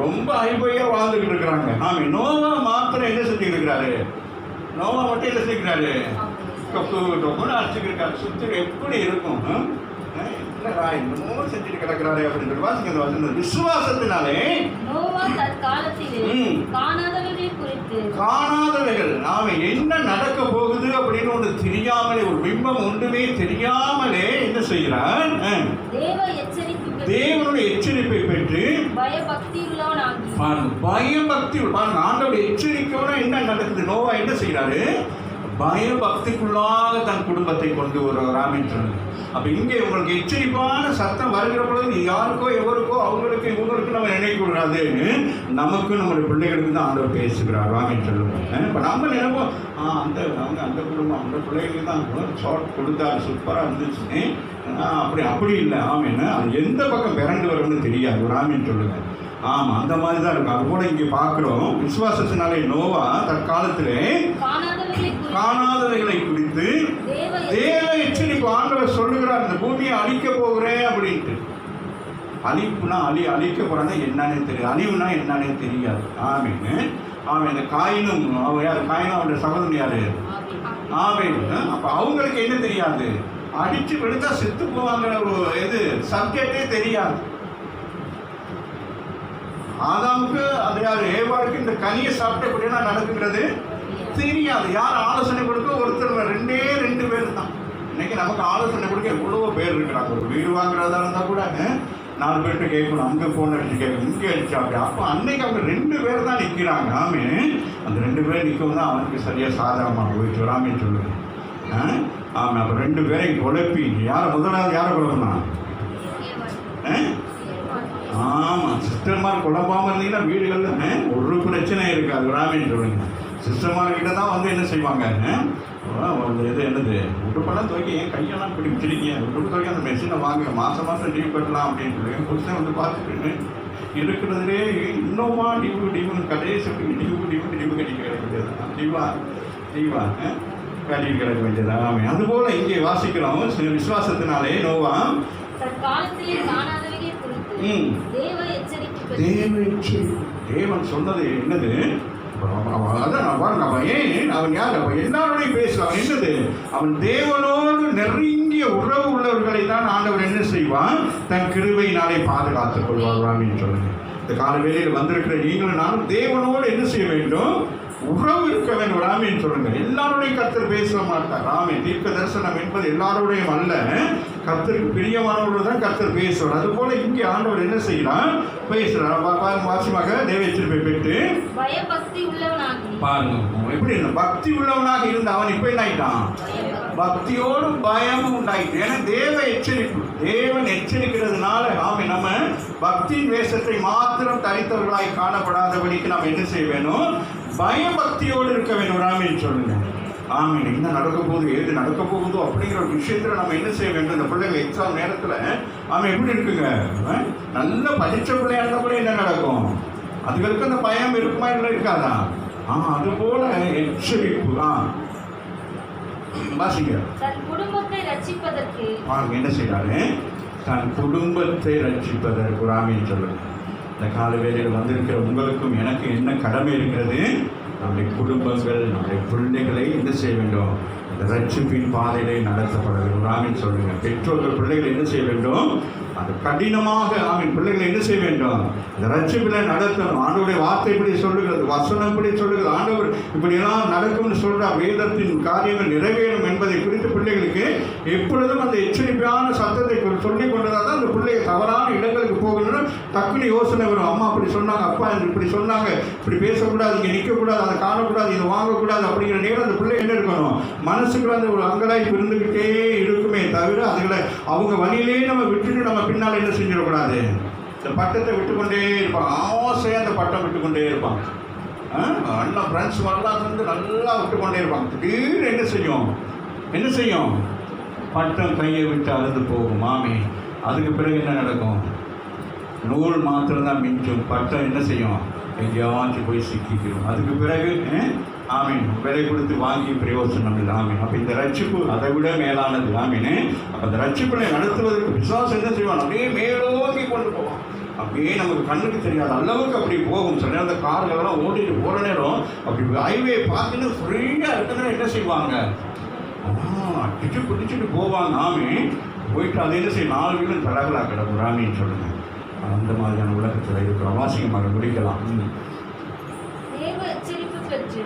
ரொம்ப ஐபையா வாழ்ந்துகிட்டு இருக்கிறாங்க. நோவா மாத்திரம் என்ன செஞ்சுட்டு இருக்கிறாரு? நோவா மட்டும் என்ன செஞ்சுக்கிறாரு? டொப்புன்னு அடிச்சுட்டு இருக்காரு. சுற்றி எப்படி இருக்கும்? என்னமோ செஞ்சுட்டு கிடக்கிறாரு அப்படின்னு சொல்லி வாசிக்க அந்த வசனம். விசுவாசத்தினாலே நோவா தற்காலத்திலே காணாதவைகள் என்ன நடக்க போகுது அப்படின்னு ஒன்று தெரியாமலே, ஒரு பிம்பம் ஒன்றுமே தெரியாமலே என்ன செய்கிறான்? தேவனுடைய எச்சரிப்பை பெற்று பயபக்தி ஆண்டவருடைய எச்சரிக்கையோட என்ன நடக்குது? நோவா என்ன செய்யறாரு? பயபக்திக்குள்ளாக தன் குடும்பத்தை கொண்டு வருகிறான்னு சொல்லுங்க. அப்போ இங்கே உங்களுக்கு எச்சரிப்பான சத்தம் வருகிற பொழுது யாருக்கோ எவருக்கோ அவங்களுக்கு இவங்களுக்கு நம்ம நினைக்கூடாதுன்னு நமக்கும் நம்மளுடைய பிள்ளைகளுக்கு தான் ஆண்டவர் பேசுகிறார் ராமின்னு சொல்லுவோம். இப்போ நம்ம நினைப்போம் அந்த குடும்பம் அந்த பிள்ளைகளுக்கு தான் ஷார்ட் கொடுத்தாரு, சூப்பராக இருந்துச்சுன்னு. அப்படி இல்லை. ஆமேன்னு அது எந்த பக்கம் பிறண்டு வரும்னு தெரியாது ராமின்னு சொல்லுங்க. அந்த மாதிரி தான் இருக்கும். அது போல இங்கே பார்க்குறோம். விசுவாசத்தினாலே நோவா தற்காலத்திலே காணாதவைகளை குறித்து தேவ எச்சரிப்பு ஆண்டவர் சொல்லுகிறார். இந்த பூமியை அழிக்க போகிறேன் அப்படின்ட்டு. அழிப்புனா அழிக்க போறான்னா என்னன்னே தெரியாது, அழிவுனா என்னன்னே தெரியாது. இந்த காயினும் அவருடைய சகோதரன் யாரு? அப்ப அவங்களுக்கு என்ன தெரியாது? அடிச்சு விழுந்தா செத்து போவாங்கிற ஒரு சப்ஜெக்டே தெரியாது. ஆதாமுக்கு அது யாரு? ஏவாளுக்கு இந்த கனியை சாப்பிட்ட அப்படின்னா நடக்குங்கிறது தெரியாது. யார் ஆலோசனை கொடுக்க? ஒருத்தர் ரெண்டு பேர் தான். இன்னைக்கு நமக்கு ஆலோசனை கொடுக்க எவ்வளவோ பேர் இருக்கிறாங்க. ஒரு வீடு வாங்குறதா இருந்தால் கூட 4 பேர்கிட்ட கேட்கணும், அங்கே ஃபோன் அடிச்சு கேட்கணும், இங்கே அடிச்சாங்க. அப்போ அன்னைக்கு அவங்க 2 பேர் தான் நிற்கிறாங்க. அந்த 2 பேர் நிற்கவும் தான் அவனுக்கு சரியாக சாதகமாக போயிட்டு வராமன்னு சொல்லுங்க. அப்போ 2 பேரையும் குழப்பி முதலாவது யாரை குழப்பினா? சிஸ்டர்மார் குழம்பாமல் இருந்தீங்கன்னா வீடுகளில் ஒரு பிரச்சனை இருக்காது ராமின்னு சொல்லுங்க. சிஸ்டர்மார்கிட்ட தான் என்ன செய்வாங்க? என்னது உடுப்பெல்லாம் துவைக்க ஏன் கையெல்லாம் இப்படி வச்சிருக்கீங்க, உடுப்பு துவைக்க அந்த மெஷினை வாங்க, மாதம் லீவ் கட்டலாம் அப்படின்னு சொல்லி புதுசாக பார்த்துட்டு இருக்கிறதுலே இன்னுமா டிவு கடைசி டிவு கட்டி கிடக்க வேண்டியதான். டிவா கட்டி கிடக்க வேண்டியதா. அதுபோல் இங்கே வாசிக்கிறோம். விசுவாசத்தினாலே நோவா தேவன் சொன்னது என்னது? அவன் யார்? அவன் எல்லாரோடையும் பேசுவான். என்னது? அவன் தேவனோடு நெருங்கிய உறவு உள்ளவர்களை தான் ஆண்டவர் என்ன செய்வான்? தன் கிருபையினாலே பாதுகாத்துக் கொள்வார் சொல்லுங்க. இந்த கால வேளையில் வந்திருக்கிற நீங்களும் நானும் தேவனோடு என்ன செய்ய வேண்டும்? உறவு இருக்க வேண்டும். ராமின்னு சொல்லுங்க. எல்லாரோடையும் கர்த்தர் பேச மாட்டார். தீர்க்க தரிசனம் என்பது எல்லாரோடையும் அல்ல, கர்த்தருக்கு பிரியமானவர்கள் தான் கர்த்தர் பேசுவார். அது போல இங்கே ஆண்டவர் என்ன செய்யலாம்? பேசுறார். வாசியமாக தேவ எச்சரிப்பை பெற்று பாருங்க எப்படி பக்தி உள்ளவனாக இருந்த அவன் இப்ப என்ன ஆயிட்டான்? பக்தியோடு பயமும் உண்டாயிட்டு. ஏன்னா தேவ எச்சரிப்பு, தேவன் எச்சரிக்கிறதுனால நம்ம பக்தியின் வேஷத்தை மாத்திரம் தரித்தவர்களாய் காணப்படாதபடிக்கு நாம் என்ன செய்ய வேணும்? பயபக்தியோடு இருக்க வேண்டும். ராமின்னு சொல்லுங்க. என்ன நடக்க போகுது, ஏது நடக்க போகுதோ அப்படிங்கிற ஒரு விஷயத்துல நம்ம என்ன செய்ய வேண்டும்? இந்த பிள்ளைங்க எக்ஸாம் நேரத்துல எப்படி இருக்குங்க? நல்ல படிச்ச பிள்ளையா இருந்தா கூட என்ன நடக்கும்? அதுகளுக்கு அந்த பயம் இருக்குமா இல்லை இருக்காதா? அது போல எச்சரிப்பு வாசிங்க. என்ன செய்யறாரு? தன் குடும்பத்தை ரட்சிப்பதற்கு ராமின்னு சொல்லுங்க. இந்த கால வேளையில் வந்திருக்கிற உங்களுக்கும் எனக்கு என்ன கடமை இருக்கிறது? நம்முடைய குடும்பங்கள், நம்முடைய பிள்ளைகளை என்ன செய்ய வேண்டும்? இந்த ரட்சிப்பின் பாதையிலே நடத்தப்பட வேண்டும். ராமின்னு சொல்லுங்க. பெற்றோர்கள் பிள்ளைகளை என்ன செய்ய வேண்டும்? அது கடினமாக பிள்ளைகளை என்ன செய்ய வேண்டும்? இந்த ரட்சிப்பில நடத்தணும். ஆண்டவருடைய வார்த்தை இப்படி சொல்லுகிறது, வசனம் இப்படி சொல்லுகிறது, ஆண்டவர் இப்படியெல்லாம் நடக்கும்னு சொல்றார். வேதத்தின் காரியங்கள் நிறைவேறும் என்பதை குறித்து பிள்ளைகளுக்கு எப்பொழுதும் அந்த எச்சரிப்பான சத்தத்தை சொல்லிக் கொண்டதாக தான் அந்த பிள்ளைங்க தவறான இடங்களுக்கு போகணும்னு டக்குன்னு யோசனை வரும். அம்மா அப்படி சொன்னாங்க, அப்பா இப்படி சொன்னாங்க, இப்படி பேசக்கூடாது, இங்கே நிற்கக்கூடாது, அதை காணக்கூடாது, இதை வாங்கக்கூடாது அப்படிங்கிற நேரம் அந்த பிள்ளை என்ன இருக்கணும்? மனசுக்குள்ள அந்த ஒரு அங்கலாய்ப்பு இருந்துக்கிட்டே இருக்குமே தவிர அதுகளை அவங்க வழியிலே நம்ம விட்டுட்டு நம்ம பின்னால் என்ன செஞ்சிடக்கூடாது? இந்த பட்டத்தை விட்டுக்கொண்டே இருப்பாங்க. ஆசையாக அந்த பட்டம் விட்டுக்கொண்டே இருப்பாங்க. நல்லா ஃப்ரெண்ட்ஸ் வரலாம் வந்து நல்லா விட்டுக்கொண்டே இருப்பாங்க. திடீர்னு என்ன செய்யும்? என்ன செய்யும்? பட்டம் கையை விட்டு அறுந்து போகும். ஆமே. அதுக்கு பிறகு என்ன நடக்கும்? நூல் மாத்திரம்தான் மிஞ்சும். பட்டம் என்ன செய்யும்? எங்கேயாச்சும் போய் சிக்கிக்கிறோம். அதுக்கு பிறகு ஆமீன் விலை கொடுத்து வாங்கி பிரயோசனம் இல்லை. ஆமீன். அப்போ இந்த ரட்சிப்பு அதை விட மேலானது. ஆமீன். அப்போ அந்த ரட்சிப்பினை நடத்துவதற்கு விசுவாசம் என்ன செய்வான்? அப்படியே மேலோக்கி கொண்டு போவான். அப்படியே நமக்கு கண்ணுக்கு தெரியாத அளவுக்கு அப்படி போகும். சில நேரம் அந்த கார்களெல்லாம் ஓடிட்டு போகிற நேரம் அப்படி ஹைவே பார்த்துன்னு ஃப்ரீயாக இருக்கிற என்ன செய்வாங்க? அடிச்சு பிடிச்சிட்டு போவாங்க. ஆமே போயிட்டு அதை என்ன செய்யும்? 4 வீலும் தடகளா கிடக்கும். ராமின்னு சொல்லுங்க. அந்த மாதிரியான உலகத்தில் இருக்கிற வாசிகமாக முடிக்கலாம். தேவ எச்சரிப்பு பெற்று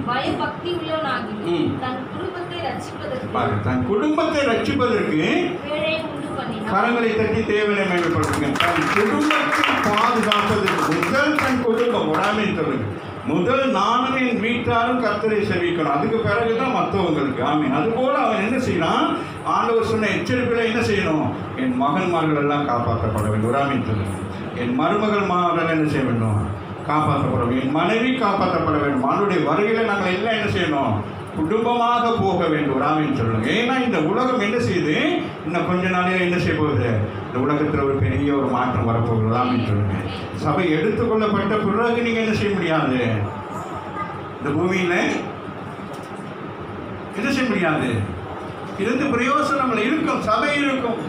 பயபக்தி உள்ளவனாகி தன் குடும்பத்தை ரட்சிப்பதற்கு தன் குடும்பத்தை ரட்சிப்பதற்கு வேலையை உண்டு பண்ணினான். கரங்களை தட்டி தேவனை மேம்படுத்துங்க. தன் குடும்பத்தை பாதுகாப்பதற்கு முதல் தன் குடும்பம் உடாமைன்னு சொல்லுங்க. முதல் நானும் என் வீட்டாரும் கர்த்தரை செவிக்கணும். அதுக்கு பிறகுதான் மற்றவங்களுக்கு. ஆமீன். அதுபோல அவன் என்ன செய்யலாம்? ஆண்டவர் சொன்ன எச்சரிப்பில் என்ன செய்யணும்? என் மகன்மார்கள் எல்லாம் காப்பாற்றப்பட வேண்டும். உடாமைன்னு சொல்லுங்க. என் மருமகள் மார்கள் என்ன செய்ய வேண்டும்? காப்பாற்றப்பட வேண்டும். என் மனைவி காப்பாற்றப்பட வேண்டும். அவனுடைய வருகையில் நாங்கள் எல்லாம் என்ன செய்யணும்? குடும்பமாக போக வேண்டும். ராமின்னு சொல்லுங்க. ஏன்னா இந்த உலகம் என்ன செய்யுது? இன்னும் கொஞ்ச நாளையில் என்ன செய்ய போகுது? இந்த உலகத்தில் ஒரு பெரிய ஒரு மாற்றம் வரப்போகுது. ராமின்னு சொல்லுங்க. சபை எடுத்துக்கொள்ளப்பட்ட பிறகு நீங்கள் என்ன செய்ய முடியாது? இந்த பூமியில் என்ன செய்ய முடியாது? இருந்து பிரயோசனங்கள் இருக்கும். சபை இருக்கும்.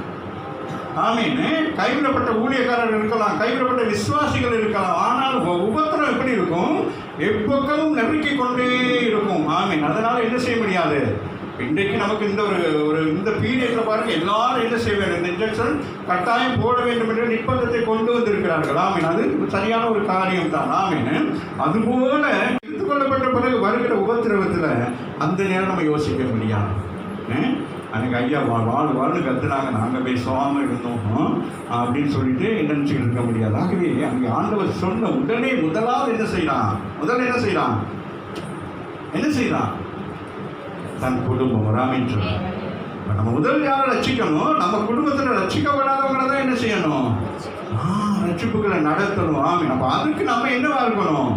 ஆமீன். கைவிடப்பட்ட ஊழியக்காரர்கள் இருக்கலாம், கைவிடப்பட்ட விசுவாசிகள் இருக்கலாம். ஆனால் உபத்திரம் எப்படி இருக்கும்? எப்பக்கமும் நெருக்கிக் கொண்டே இருக்கும். ஆமீன். அதனால என்ன செய்ய முடியாது? இன்றைக்கு நமக்கு இந்த ஒரு இந்த பீரியடில் பாருங்க, எல்லாரும் என்ன செய்ய வேண்டும்? இந்த இன்ஜெக்ஷன் கட்டாயம் போட வேண்டும் என்ற நிர்பந்தத்தை கொண்டு வந்திருக்கிறார்கள். ஆமீன். அது சரியான ஒரு காரியம் தான். ஆமீன். அதுபோல எடுத்துக்கொள்ளப்பட்ட பிறகு வருகிற உபத்திரவத்தில் அந்த நேரம் நம்ம யோசிக்க முடியாது. அன்றைக்கி ஐயா வாழ்னு கற்றுனாங்க, நாங்கள் பேசாமல் இருந்தோம் அப்படின்னு சொல்லிட்டு நினச்சிக்கிட்டு இருக்க முடியாது. ஆகவே அங்கே ஆண்டவர் சொன்ன உடனே முதலாவது என்ன செய்யலாம்? என்ன செய்யலாம்? தன் குடும்பம் ராமின்னு சொல்லுவோம். நம்ம முதல் யாரை ரட்சிக்கணும்? நம்ம குடும்பத்தில் ரட்சிக்கப்படாதவங்களை தான் என்ன செய்யணும்? ரட்சிப்புகளை நடத்தணும். ஆமீன். அப்போ அதுக்கு நம்ம என்னவா இருக்கணும்?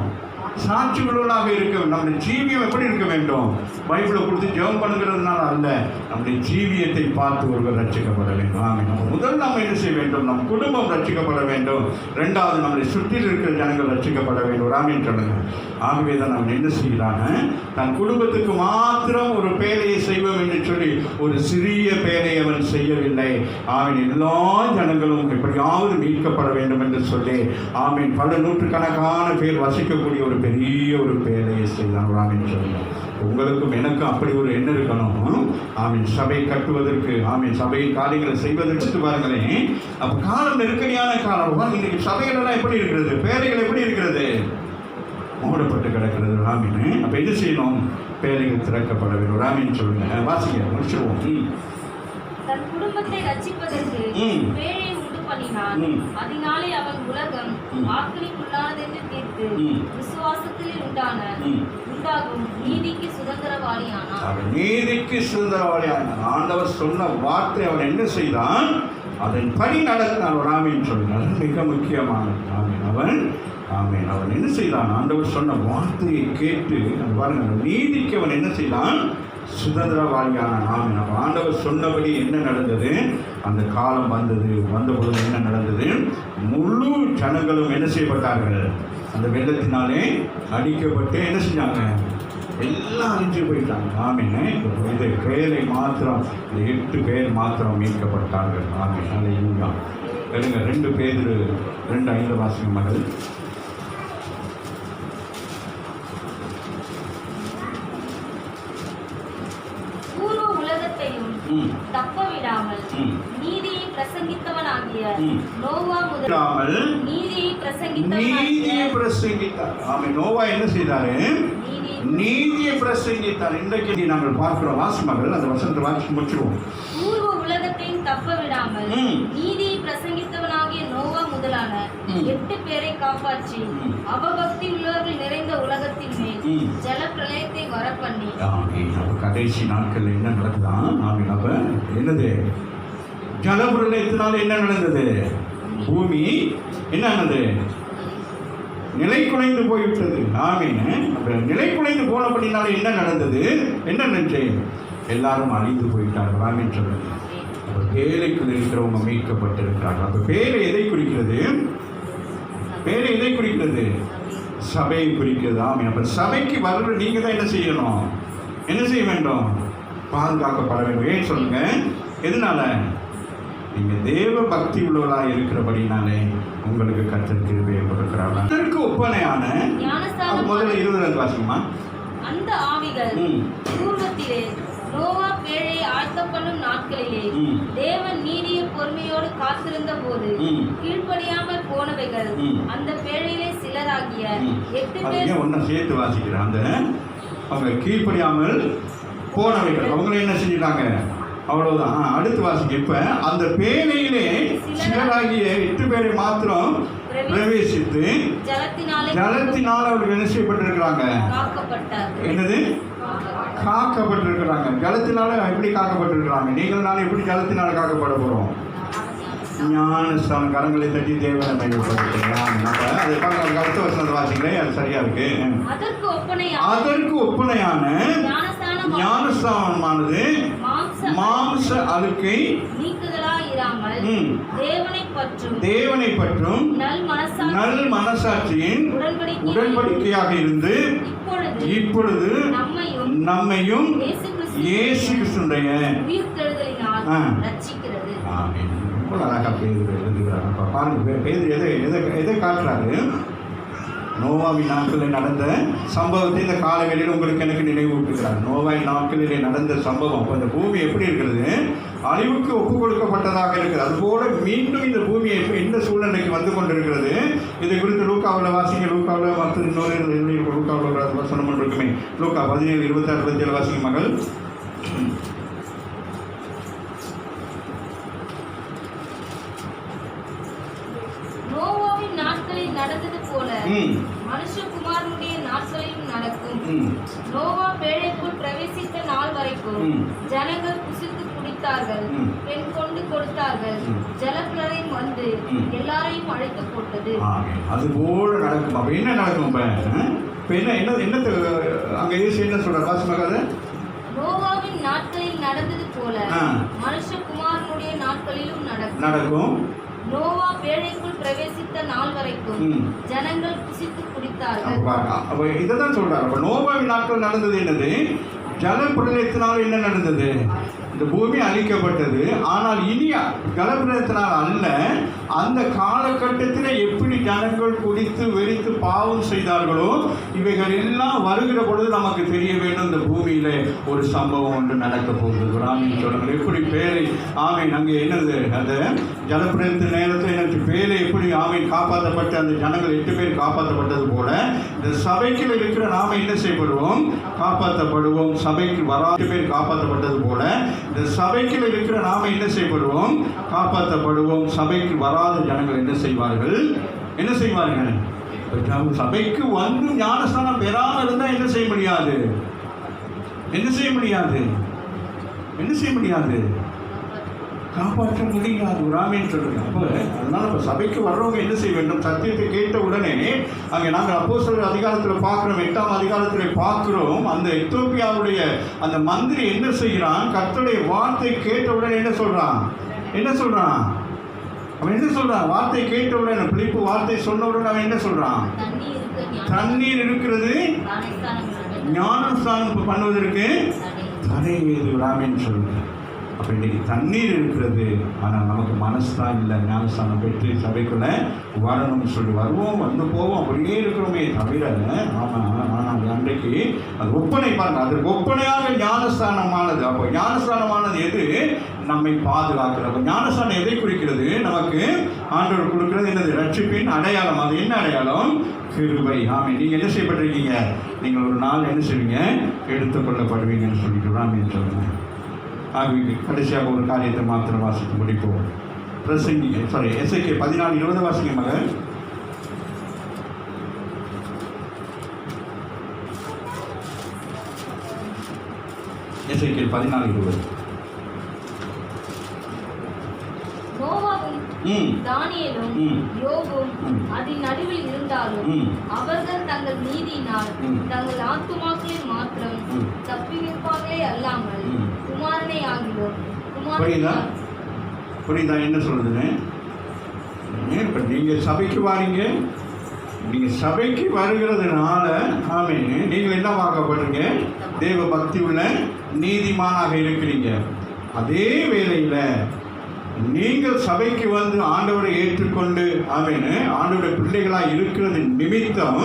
சாட்சிகளோடாக இருக்க. நம்முடைய ஜீவியம் எப்படி இருக்க வேண்டும்? பைபிளை கொடுத்து ஜெபம் பண்ணுகிறதுனால அல்ல, நம்முடைய ஜீவியத்தை பார்த்து ஒருவர் ரட்சிக்கப்பட வேண்டும். ஆமீன். முதல் நம்ம என்ன செய்ய வேண்டும்? நம் குடும்பம் ரட்சிக்கப்பட வேண்டும். 2வது நம்முடைய சுற்றில் இருக்கிற ஜனங்கள் ரட்சிக்கப்பட வேண்டும். ஆமீன் சொல்லுங்க. ஆகவே தான் நம்ம என்ன செய்கிறாங்க? தன் குடும்பத்துக்கு மாத்திரம் ஒரு பேழையை செய்வோம் என்று சொல்லி ஒரு சிறிய பேழையை அவன் செய்யவில்லை. ஆமீன். எல்லா ஜனங்களும் எப்படியாவது மீட்கப்பட வேண்டும் என்று சொல்லி ஆமீன் பல நூற்றுக்கணக்கான பேர் வசிக்கக்கூடிய ஒரு பெரிய ஒரு பேழையை செய்தான். ஆமீன் சொல்லுங்க. உங்களுக்கும் எனக்கும் அப்படி ஒரு எண்ணம் இருக்கணும். ஆமீன். சபை கட்டுவதற்கு, ஆமீன் சபையின் காரியங்களை செய்வதற்கு பாருங்களேன். அப்போ காலம் நெருக்கடியான காலம். இன்னைக்கு சபைகளெல்லாம் எப்படி இருக்கிறது? பேழைகள் எப்படி இருக்கிறது? மூடப்பட்டு கிடக்கிறது. ராமின்னு அப்போ என்ன செய்யணும்? பேழைகள் திறக்கப்பட வேண்டும். ராமின்னு சொல்லுங்க. வாசிக்க முடிச்சிருவோம். தன் குடும்பத்தை ரட்சிப்பதற்கு பேழையை உண்டு பண்ணினான். அதனாலே அவன் உலகம் ஆக்கினைக்குள்ளானதென்று தீர்த்து விசுவாசத்தில் உண்டாகும் நீதிக்கு சுதந்திரவாளியானான். அவன் நீதிக்கு சுதந்திரவாளியானான். ஆண்டவர் சொன்ன வார்த்தை அவன் என்ன செய்தான்? அதன் படி நடத்தினான். ராமின்னு சொல்லுங்க. அது மிக முக்கியமானது. ஆமீன். அவன் என்ன செய்தான்? ஆண்டவர் சொன்ன வார்த்தையை கேட்டு பாருங்க, நீதிக்கு அவன் என்ன செய்தான்? சுதந்திரவாளியான. ஆமீன். அப்போ ஆண்டவர் சொன்னபடி என்ன நடந்தது? அந்த காலம் வந்த பொழுது என்ன நடந்தது? முழு ஜனங்களும் என்ன செய்யப்பட்டார்கள்? அந்த வெள்ளத்தினாலே அடிக்கப்பட்டு என்ன செஞ்சாங்க? எல்லாம் அழிஞ்சு போயிட்டாங்க. ஆமீன். இது பேரை மாத்திரம், இந்த 8 பேர் மாத்திரம் மீட்கப்பட்டார்கள். ஆமீன். அல்லேலூயா. எழுங்க. 2 பேதுரு 2:5 வாசிக்கும் மகள். தப்ப விடாமல் நீதியை பிரசங்கித்தவனாகிய நோவா முதல் நீதியை பிரசங்கித்தார். ஆமென். நோவா என்ன செய்தாரு? நீதியை பிரசங்கித்தார். இன்றைக்கு நாங்கள் பார்க்கிறோம். வாசிமகள் அந்த வசனத்தை வாசி முடிச்சிருவோம். பூர்வ உலகத்தையும் தப்ப விடாமல் நீதியை பிரசங்கித்தவனாகிய நோவா முதலான 8 பேரை காப்பாற்றி அவபக்தி உள்ளவர்கள் நிறைந்த உலகத்தின் மேல் ஜல பிரளயத்தை வரப்பண்ணி. கடைசி நாட்கள் என்ன நடக்குதான்? அப்ப என்னது? ஜல பிரளயத்தினால என்ன நடந்தது? பூமி என்ன ஆனது? நிலை குலைந்து போய்விட்டது. ஆமீன். நிலை குலைந்து போனபடினால என்ன நடந்தது? என்ன நினைச்சு? எல்லாரும் அழிந்து போயிட்டார்கள். ஆமென் சொல்லுங்க. அப்போ பேழைக்குள் இருக்கிறவங்க மீட்கப்பட்டிருக்கிறார்கள். அப்போ பேழை எதை குறிக்கிறது? பேழை எதை குறிக்கிறது? சபையை குறிக்கிறது. ஆமென். அப்போ சபைக்கு வர்ற நீங்கள் தான் என்ன செய்யணும்? என்ன செய்ய வேண்டும்? பாதுகாக்கப்பட வேண்டும். ஏன் சொல்லுங்க? எதனால? நீங்கள் தேவ பக்தி உள்ளவர்களாக இருக்கிறபடினாலே உங்களுக்கு கர்த்தர் கிருபையை கொடுக்கிறார்கள். அதற்கு ஒப்பனையான முதல்ல 20 வாசிக்குமா? அந்த ஆவிகள் பூர்வத்திலே நோவா பேழையை ஆயத்த பண்ணும் நாட்களிலே தேவன் நீடிய பொறுமையோடு காத்திருந்த போது கீழ்ப்படியாமல் போனவைகள் அந்த பேழையிலே சிலராகிய 8 பேர் ஒன்னும் சேர்த்து வாசிக்கிறேன். அந்த அவங்க கீழ்ப்படியாமல் போனவைகள் அவங்கள என்ன செஞ்சிட்டாங்க? அவ்வளவுதான். அடுத்து வாசிக்க. இப்ப அந்த பேழையிலே சிலராகிய 8 பேரை மாத்திரம் பிரவேசித்து ஜலத்தினால் அவர்கள் என்ன செய்யப்பட்டிருக்கிறாங்க? என்னது? காக்கப்பட்டிருக்கிறாங்க. ஜலத்தினால எப்படி காக்கப்பட்டிருக்கிறாங்க? நீங்களால எப்படி ஜலத்தினால காக்கப்பட போறோம்? ஞானஸ்தானம். கரங்களை தட்டி தேவனை மையப்படுத்துகிறேன். அதை பார்க்க அடுத்த வருஷம் வாசிக்கிறேன். அது சரியா இருக்கு. அதற்கு ஒப்பனையான ஞானஸ்தானமானது மாம்ச அழுக்கை தேவனை பற்றும் நல் மனசாட்சியின் உடன்படிக்கையாக இருந்து இப்பொழுது நம்மையும் இயேசு கிறிஸ்துடைய ரொம்ப அழகா பேதுரு எழுதுகிறாங்க. பாருங்க, பேதுரு எதை காட்டுறாரு? நோவாவின் நாட்களில் நடந்த சம்பவத்தை இந்த காலவெளியில் உங்களுக்கு எனக்கு நினைவூட்டுகிறார். நோவாவின் நாட்களிலே நடந்த சம்பவம். அப்போ இந்த பூமி எப்படி இருக்கிறது? அழிவுக்கு ஒப்பு கொடுக்கப்பட்டதாக இருக்குது. அதுபோல மீண்டும் இந்த பூமியை இந்த சூழ்நிலைக்கு வந்து கொண்டிருக்கிறது. இதை குறித்து லூக்காவில் வாசிங்க. லூக்காவில் மற்ற இன்னொரு லூக்காவில் வசனம் இருக்குமே. லூக்கா 17:26-27 வாசிங்க மகள். நடந்தது போல மனுஷகுமாரனுடைய நாட்களிலும் நடக்கும். நோவா பேழைக்குள் பிரவேசித்த நாள் வரைக்கும் ஜனங்கள் புசித்து குடித்தார்கள், பெண் கொண்டு கொடுத்தார்கள், ஜலப்பிரளயம் வந்து எல்லாரையும் அழைத்து போட்டது. அதுபோல நடக்கும். அப்ப என்ன நடக்கும்? என்ன அங்க இயேசு என்ன சொல்றார்? வாசிமாக நோவாவின் நாட்களில் நடந்தது போல மனுஷகுமாரனுடைய நாட்களிலும் நடக்கும். நோவா பேழைக்குள் பிரவேசித்த நாள் வரைக்கும் ஜனங்கள் புசித்து குடித்தார்கள். இதான் சொல்றாரு. அப்ப நோவாவின் நாட்கள் நடந்தது என்னது? ஜல பிரளயத்தினால் என்ன நடந்தது? இந்த பூமி அழிக்கப்பட்டது. ஆனால் இனி ஜலப்பிரளயத்தினால் அல்ல, அந்த காலகட்டத்தில் எப்படி ஜனங்கள் குடித்து வெறித்து பாவம் செய்தார்களோ இவைகள் எல்லாம் வருகிற பொழுது நமக்கு தெரிய வேண்டும். இந்த பூமியில ஒரு சம்பவம் ஒன்று நடக்க போகுது. ராமின் சொல்லுங்கள். எப்படி பேரை ஆமீன் அங்கே என்னது? அந்த ஜலப்பிரளயத்தின் நேரத்தில் எனக்கு பேரை எப்படி ஆமீன் காப்பாற்றப்பட்டு அந்த ஜனங்கள் 8 பேர் காப்பாற்றப்பட்டது போல இந்த சபைக்குள் இருக்கிற நாம என்ன செய்யப்படுவோம்? காப்பாற்றப்படுவோம். சபைக்கு வராத பேர் காப்பாற்றப்பட்டது போல இந்த சபைக்குள் இருக்கிற நாம என்ன செய்யப்படுவோம்? காப்பாற்றப்படுவோம். சபைக்கு வராத ஜனங்கள் என்ன செய்வார்கள்? சபைக்கு வந்து ஞானஸ்தானம் பெறாமல் இருந்தால் என்ன செய்ய முடியாது? காப்பாற்ற முடியாது. ராமேன்னு சொல்லுங்க. அப்போ அதனால இப்போ சபைக்கு வர்றவங்க என்ன செய்ய வேண்டும்? சத்தியத்தை கேட்ட உடனே அங்கே நாங்கள் அப்போஸ்தலர் அதிகாரத்தில் பார்க்குறோம், 8ஆம் அதிகாரத்தில் பார்க்குறோம். அந்த எத்தியோப்பியாவுடைய அந்த மந்திரி என்ன செய்கிறான்? கர்த்தருடைய வார்த்தை கேட்ட உடனே என்ன சொல்றான்? அவன் என்ன சொல்றான்? வார்த்தை கேட்ட உடனே பிலிப்பு வார்த்தை சொன்ன உடனே அவன் என்ன சொல்றான்? தண்ணீர் இருக்கிறது, ஞானஸ்தானம் பண்ணுவதற்கு தடை ஏது விடாமேன்னு சொல்லுங்க. அப்போ இன்றைக்கி தண்ணீர் இருக்கிறது, ஆனால் நமக்கு மனசு தான் இல்லை. ஞானஸ்தானம் பெற்று சபைக்குள்ளே வரணும்னு சொல்லி வருவோம், வந்து போவோம், அப்படியே இருக்கிறோமே தவிர ஆனால் அன்றைக்கு அது ஒப்பனை பாருங்க. அது ஒப்பனையாக ஞானஸ்தானமானது. அப்போ ஞானஸ்தானமானது எது? நம்மை பாதுகாக்கிறது. அப்போ ஞானஸ்தானம் எதை குறிக்கிறது? நமக்கு ஆண்டவர் கொடுக்கிறது என்னது? ரட்சிப்பின் அடையாளம். அது என்ன அடையாளம்? கிருபை. ஆமென். நீங்கள் என்ன செய்யப்பட்டிருக்கீங்க? நீங்கள் ஒரு நாள் என்ன செய்வீங்க? எடுத்துக்கொள்ளப்படுவீங்கன்னு சொல்லிட்டு ஆமென் சொல்லுங்க. ஆகவே கடைசியாக ஒரு காரியத்தை மாத்திரம் வாசித்து முடிப்போம். எசேக்கியேல் 14:20 வாசிங்க மகன். எசேக்கியேல் 14:20. தானியேலும் யோபும் அதன் நடுவில் இருந்தாலும் அவர்கள் தங்கள் நீதியினால் தங்கள் ஆத்துமாக்களை மாத்திரம் தப்பிவிப்பார்களே அல்லாமல் குமாரனை ஆகிலும் புரியுதா புரியுதா என்ன சொல்லுதுன்னு? இப்போ நீங்கள் சபைக்கு வாரீங்க, நீங்கள் சபைக்கு வருகிறதுனால ஆமீன் நீங்கள் என்ன பார்க்கப்படுறீங்க? தேவ பக்தி உள்ள நீதிமானாக இருக்கிறீங்க. அதே வேளையில் நீங்கள் சபைக்கு வந்து ஆண்டவரை ஏற்றுக்கொண்டு ஆமீன் ஆண்டவருடைய பிள்ளைகளாக இருக்கிறது நிமித்தம்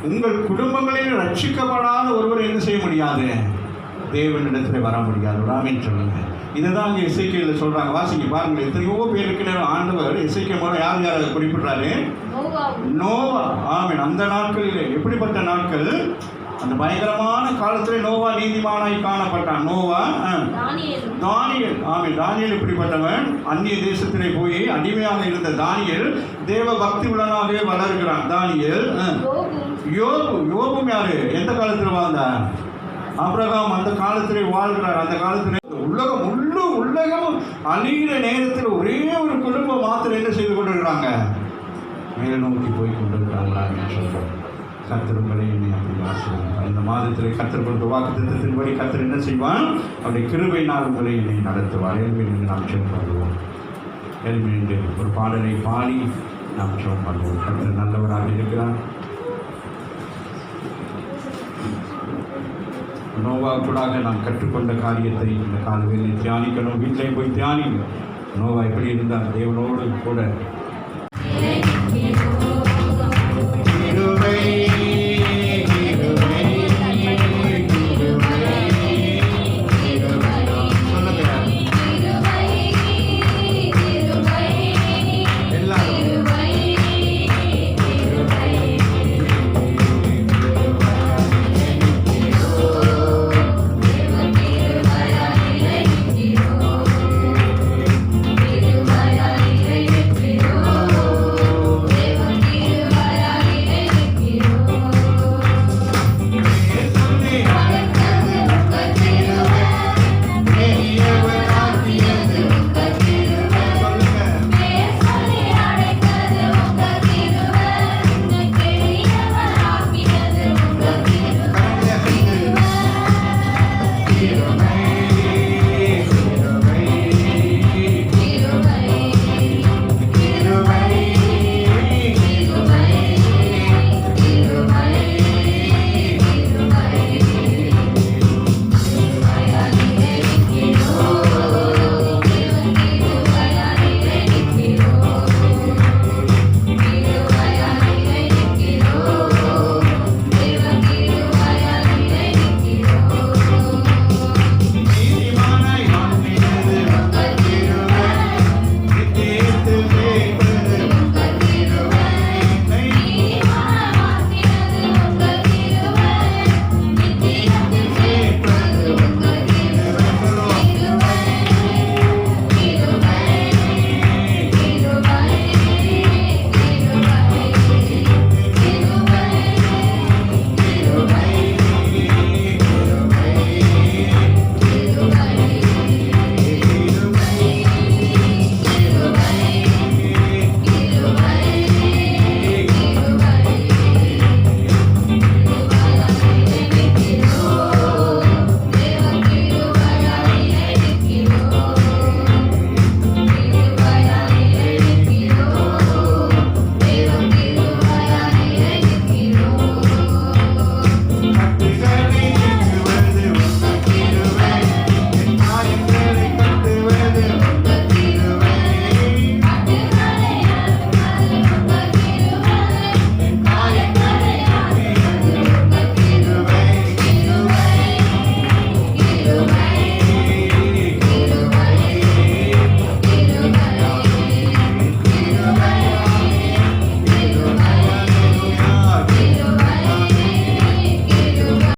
உங்கள் குடும்பங்களில் ரட்சிக்கப்படாத ஒருவர் என்ன செய்ய முடியாது? தேவனிடத்தில் வர முடியாது. ஆமீன் சொல்லுங்க. இதுதான் அங்கே எசேக்கியேல் சொல்கிறாங்க. வாசிங்க பாருங்கள். எத்தனையோ பேருக்கு ஆண்டவர் எசேக்கியேல் மூலம் யார் யாரை குறிப்பிட்றாரு? நோவா. ஆமீன். அந்த நாட்களில் எப்படிப்பட்ட நாட்கள்? அந்த பயங்கரமான காலத்தில் நோவா நீதிமானாய் காணப்பட்டான். நோவா, தானியேல். ஆமீன். தானியேல் எப்படிப்பட்டவன்? அந்நிய தேசத்திலே போய் அடிமையாக இருந்த தானியேல் தேவ பக்தி உள்ளனாகவே வளர்கிறான். தானியேல். யோபும் யாரு? எந்த காலத்தில் வாழ்ந்தார்? ஆபிரகாம் அந்த காலத்திலே வாழ்கிறார். அந்த காலத்தில் உலகம் அழிகிற நேரத்தில் ஒரே ஒரு குடும்பம் மாத்திரம் என்ன செய்து கொண்டிருக்கிறாங்க? மேல் நோக்கி போய் கொண்டிருக்கிறாங்களா சொல்றோம். கர்த்தருங்களை என்னை அப்படி ஆசீர்வதிப்பார். இந்த மாதத்தில் கர்த்தர் கொண்ட வாக்குத்தத்தத்தின்படி கர்த்தர் என்ன செய்வான்? அவருடைய கிருபையினால் உங்களை என்னை நடத்துவார். என்று நாம் ஜெபம் பண்ணுவோம். என்று ஒரு பாடலை பாடி நாம் ஜெபம் பண்ணுவோம். கர்த்தர் நல்லவராக இருக்கிறார். நோவாவுக்கூடாக நாம் கற்றுக்கொண்ட காரியத்தை இந்த காலவேளையில் தியானிக்கணும். வீட்டிலையும் போய் தியானிங்க. நோவா எப்படி இருந்தார்? தேவனோடு கூட